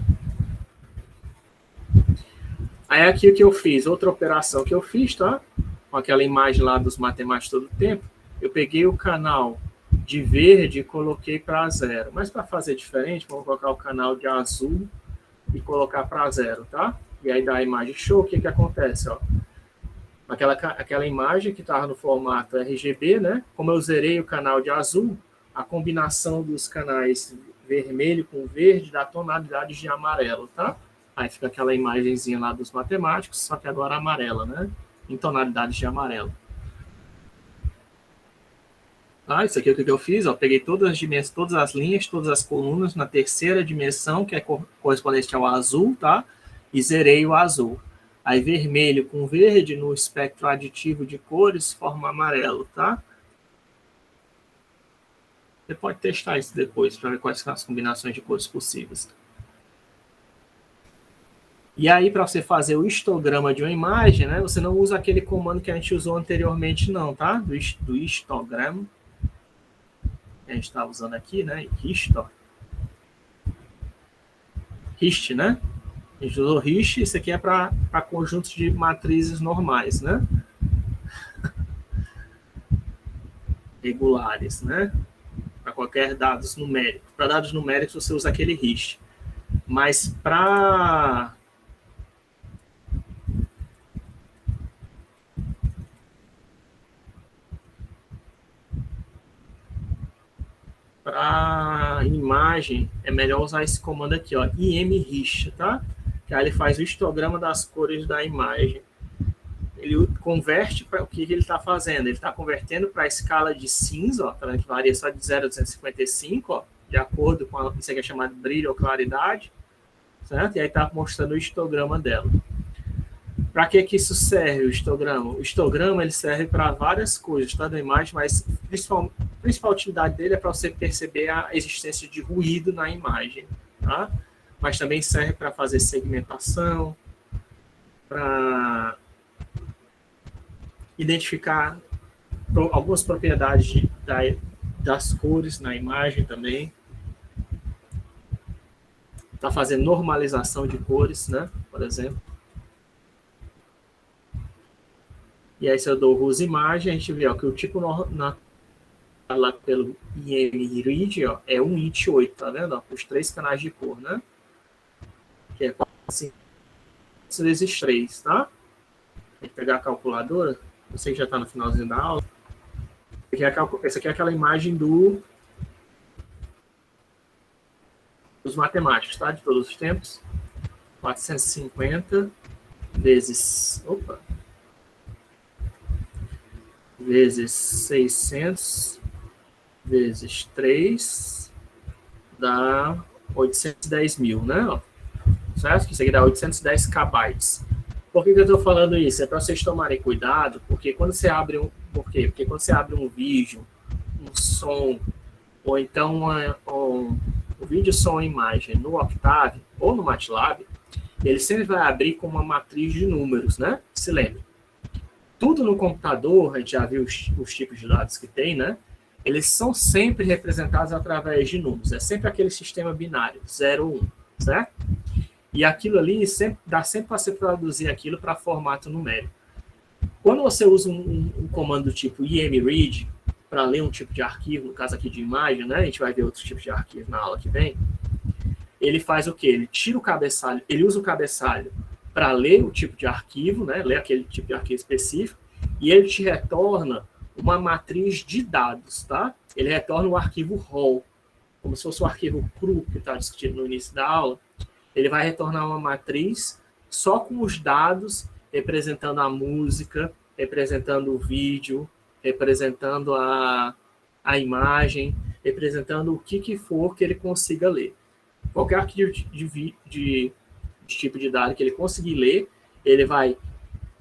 Aí aqui o que eu fiz, outra operação que eu fiz, tá? Com aquela imagem lá dos matemáticos todo o tempo, eu peguei o canal de verde e coloquei para 0. Mas para fazer diferente, vamos colocar o canal de azul e colocar para 0, tá? E aí dá a imagem show, o que que acontece, ó? Aquela imagem que estava no formato RGB, né? Como eu zerei o canal de azul, a combinação dos canais vermelho com verde dá tonalidades de amarelo, tá? Aí fica aquela imagenzinha lá dos matemáticos, só que agora amarela, né? Em tonalidades de amarelo. Isso aqui é o que eu fiz, ó. Peguei todas as dimensões, todas as linhas, todas as colunas na terceira dimensão, que é correspondente ao azul, tá? E zerei o azul. Aí vermelho com verde no espectro aditivo de cores forma amarelo, tá? Você pode testar isso depois para ver quais são as combinações de cores possíveis. E aí, para você fazer o histograma de uma imagem, né, você não usa aquele comando que a gente usou anteriormente, não, tá? Do histograma. Que a gente está usando aqui, né? Hist, né? A gente usou Hist, isso aqui é para conjuntos de matrizes normais, né? Regulares, né? Para qualquer dados numéricos. Para dados numéricos, você usa aquele Hist. Mas para imagem, é melhor usar esse comando aqui, ó, imhist, tá? Que aí ele faz o histograma das cores da imagem. Ele converte para o que ele está fazendo. Ele está convertendo para a escala de cinza, ó, tá vendo que varia só de 0 a 255, ó, de acordo com isso aqui é chamado de brilho ou claridade, certo? E aí está mostrando o histograma dela. Para que isso serve, o histograma? O histograma ele serve para várias coisas, tá, da imagem, mas a principal utilidade dele é para você perceber a existência de ruído na imagem, tá? Mas também serve para fazer segmentação, para identificar algumas propriedades das cores na imagem também, para fazer normalização de cores, né? Por exemplo. E aí, se eu dou use imagem, a gente vê ó, que o tipo lá pelo IMRID é um int 8, tá vendo? Ó, os 3 canais de cor, né? Que é 5 vezes 3, tá? Tem que pegar a calculadora. Você que já está no finalzinho da aula. Essa aqui é aquela imagem dos matemáticos, tá? De todos os tempos. 450 vezes... Opa! Vezes 600 vezes 3 dá 810 mil, né? Certo? Isso aqui dá 810 kbytes. Por que eu estou falando isso? É para vocês tomarem cuidado, porque quando você abre Porque quando você abre um vídeo, um som, ou então um vídeo, som e imagem no Octave ou no MATLAB, ele sempre vai abrir com uma matriz de números, né? Se lembre. Tudo no computador, a gente já viu os tipos de dados que tem, né? Eles são sempre representados através de números. É sempre aquele sistema binário, 0 ou 1, certo? E aquilo ali dá sempre para você traduzir aquilo para formato numérico. Quando você usa um comando do tipo imread para ler um tipo de arquivo, no caso aqui de imagem, né? A gente vai ver outros tipos de arquivo na aula que vem. Ele faz o quê? Ele tira o cabeçalho, ele usa o cabeçalho para ler o tipo de arquivo, né? Ler aquele tipo de arquivo específico, e ele te retorna uma matriz de dados, tá? Ele retorna o arquivo raw, como se fosse o arquivo cru que está discutido no início da aula. Ele vai retornar uma matriz só com os dados representando a música, representando o vídeo, representando a imagem, representando o que for que ele consiga ler. Qualquer arquivo de tipo de dado que ele conseguir ler, ele vai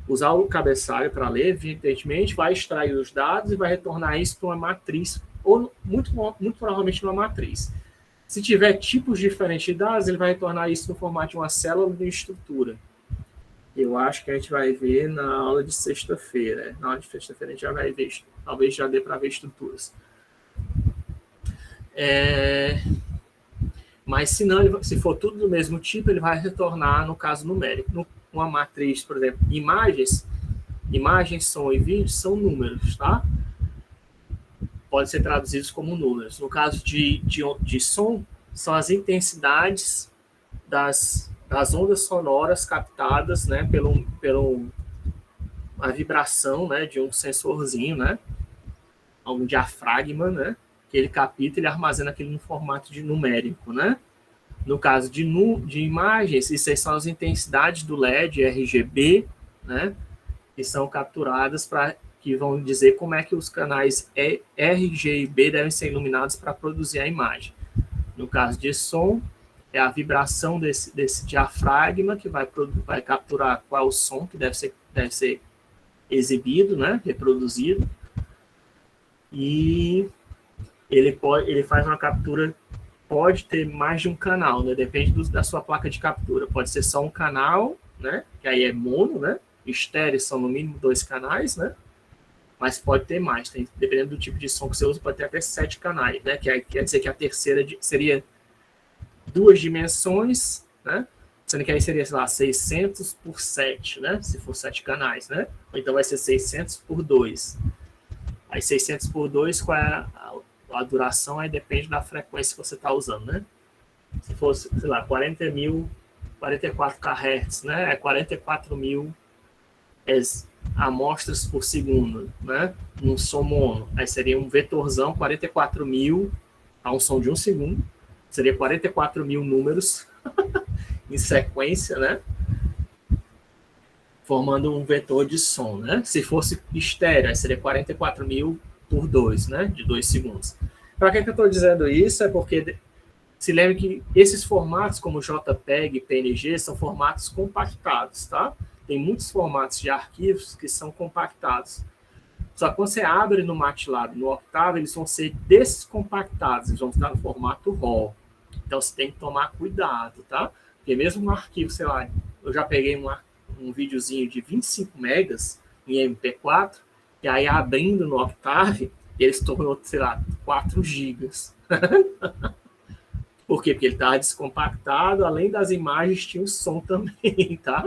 usar o cabeçalho para ler, evidentemente, vai extrair os dados e vai retornar isso para uma matriz, ou muito provavelmente numa matriz. Se tiver tipos diferentes de dados, ele vai retornar isso no formato de uma célula de estrutura. Eu acho que a gente vai ver na aula de sexta-feira. Na aula de sexta-feira a gente já vai ver, talvez já dê para ver estruturas. Mas se não, se for tudo do mesmo tipo, ele vai retornar no caso numérico. Uma matriz, por exemplo, imagens, som e vídeo são números, tá? Podem ser traduzidos como números. No caso de som, são as intensidades das ondas sonoras captadas, né, a vibração, né, de um sensorzinho, né, um diafragma, né, que ele capta e ele armazena aquilo no formato de numérico, né. No caso de imagens, isso são as intensidades do LED, RGB, né, que são capturadas que vão dizer como é que os canais RG e B devem ser iluminados para produzir a imagem. No caso de som, é a vibração desse diafragma que vai capturar qual o som que deve ser exibido, né, reproduzido. E ele faz uma captura, pode ter mais de um canal, né, depende da sua placa de captura. Pode ser só um canal, né, que aí é mono, né, estéreo são no mínimo 2 canais, né, mas pode ter mais, dependendo do tipo de som que você usa, pode ter até 7 canais, né, que aí quer dizer que a terceira seria 2 dimensões, né, sendo que aí seria, sei lá, 600 por 7, né, se for 7 canais, né, ou então vai ser 600 por 2. Aí 600 por 2, qual é a duração? Aí depende da frequência que você está usando, né. Se fosse, sei lá, 44 kHz, né, é 44 mil amostras por segundo, né? Um som mono. Aí seria um vetorzão, 44 mil a um som de 1 segundo. Seria 44 mil números em sequência, né? Formando um vetor de som, né? Se fosse estéreo, aí seria 44 mil por 2, né? De 2 segundos. Para que eu estou dizendo isso? É porque se lembre que esses formatos, como JPEG e PNG, são formatos compactados, tá? Tem muitos formatos de arquivos que são compactados. Só que quando você abre no MATLAB, no Octave, eles vão ser descompactados, eles vão estar no formato RAW. Então, você tem que tomar cuidado, tá? Porque mesmo um arquivo, sei lá, eu já peguei um videozinho de 25 megas em MP4, e aí abrindo no Octave, ele se tornou, sei lá, 4 gigas. Por quê? Porque ele estava descompactado, além das imagens, tinha o som também, tá?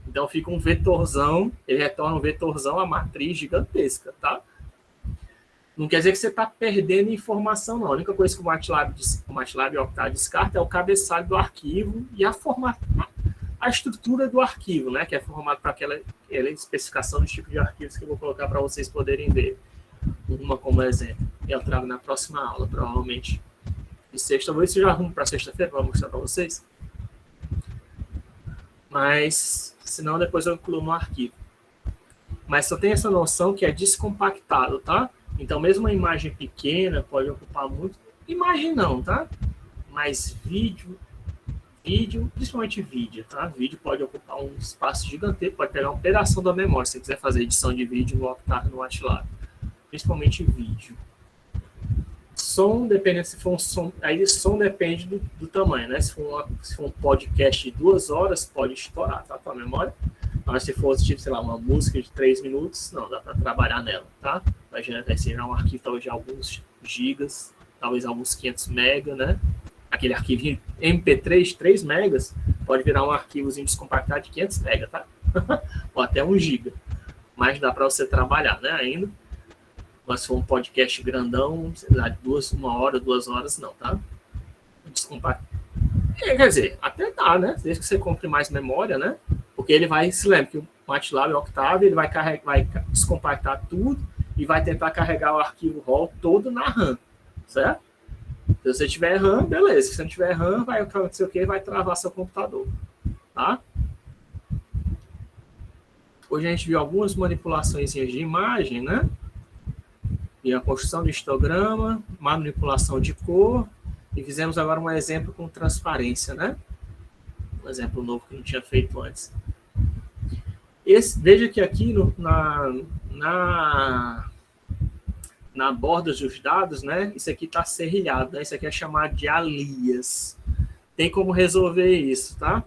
Então fica um vetorzão, ele retorna um vetorzão, a matriz gigantesca, tá? Não quer dizer que você está perdendo informação, não. A única coisa que o MATLAB Octave descarta é o cabeçalho do arquivo e a estrutura do arquivo, né? Que é formado para aquela especificação do tipo de arquivos que eu vou colocar para vocês poderem ver. Uma como exemplo. Eu trago na próxima aula, provavelmente. De sexta, vou ver se eu já arrumo para sexta-feira para mostrar para vocês. Mas, senão, depois eu incluo no arquivo. Mas só tem essa noção que é descompactado, tá? Então, mesmo uma imagem pequena pode ocupar muito. Imagem não, tá? Mas vídeo, principalmente vídeo, tá? Vídeo pode ocupar um espaço gigantesco, pode pegar um pedaço da memória, se você quiser fazer edição de vídeo no Octave, no MATLAB. Principalmente vídeo. Som, dependendo se for um som, aí som depende do tamanho, né? Se for um podcast de 2 horas, pode estourar, tá? A memória. Mas se for, tipo, sei lá, uma música de 3 minutos, não, dá para trabalhar nela, tá? Imagina, vai ser um arquivo talvez de alguns gigas, talvez alguns 500 mega, né? Aquele arquivo MP3, 3 megas, pode virar um arquivozinho descompactado de 500 mega, tá? Ou até 1 giga. Mas dá para você trabalhar, né? Ainda. Mas se for um podcast grandão, sei lá, 1 hora, 2 horas, não, tá? Descompactado. Quer dizer, até dá, né? Desde que você compre mais memória, né? Porque ele vai, se lembra que o MATLAB Octave, ele vai descompactar tudo e vai tentar carregar o arquivo RAW todo na RAM, certo? Se você tiver RAM, beleza. Se você não tiver RAM, vai acontecer o quê? Vai travar seu computador, tá? Hoje a gente viu algumas manipulações de imagem, né? E a construção de histograma, manipulação de cor, e fizemos agora um exemplo com transparência, né? Um exemplo novo que não tinha feito antes. Veja que aqui na borda dos dados, né? Isso aqui está serrilhado, né? Isso aqui é chamado de alias. Tem como resolver isso, tá?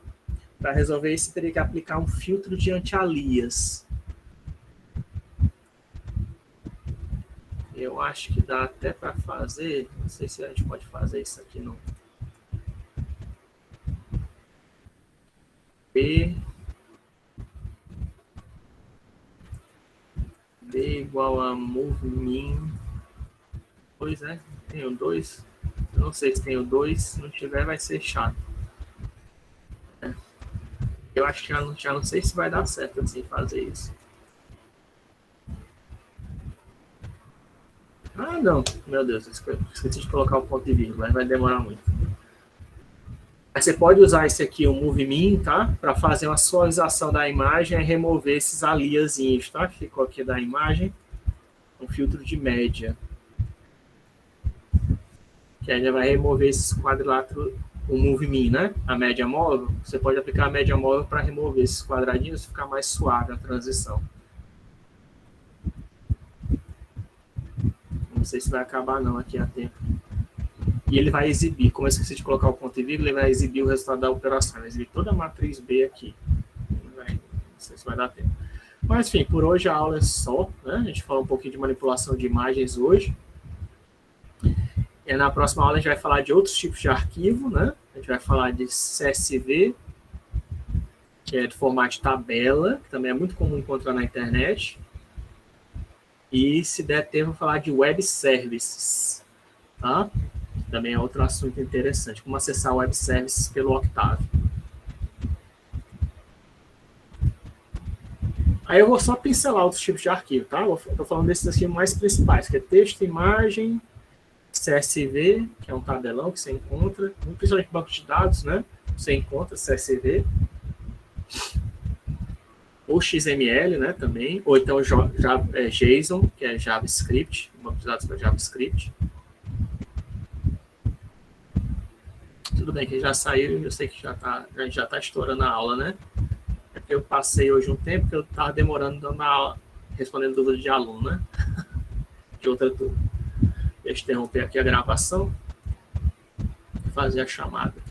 Para resolver isso, teria que aplicar um filtro de anti-alias. Eu acho que dá até para fazer. Não sei se a gente pode fazer isso aqui no B igual a movemin. Pois é, tenho 2. Eu não sei se tenho 2. Se não tiver, vai ser chato. Eu acho que já não sei se vai dar certo assim fazer isso. Ah, não. Meu Deus, esqueci de colocar o ponto de vírgula, vai demorar muito. Aí você pode usar esse aqui, o movemin, tá? Para fazer uma suavização da imagem e remover esses aliazinhos, tá? Ficou aqui da imagem. Um filtro de média. Que ainda vai remover esses quadriláteros, o movemin, né? A média móvel. Você pode aplicar a média móvel para remover esses quadradinhos e ficar mais suave a transição. Não sei se vai acabar não aqui a tempo. E ele vai exibir, como eu esqueci de colocar o ponto e vírgula, ele vai exibir o resultado da operação. Vai exibir toda a matriz B aqui. Não sei se vai dar tempo. Mas, enfim, por hoje a aula é só, né? A gente falou um pouquinho de manipulação de imagens hoje. E na próxima aula a gente vai falar de outros tipos de arquivo, né? A gente vai falar de CSV, que é de formato de tabela, que também é muito comum encontrar na internet. E, se der tempo, vou falar de web services, tá? Também é outro assunto interessante, como acessar web services pelo Octave. Aí eu vou só pincelar outros tipos de arquivo, tá? Estou falando desses aqui mais principais, que é texto, imagem, CSV, que é um tabelão que você encontra, principalmente banco de dados, né? Você encontra CSV. Ou XML, né, também, ou então JSON, que é JavaScript, banco de dados para JavaScript. Tudo bem que já saiu, eu sei que já tá estourando a aula, né? É porque eu passei hoje um tempo que eu estava demorando dando aula, respondendo dúvidas de aluno, né? De outra turma. Deixa eu interromper aqui a gravação e fazer a chamada.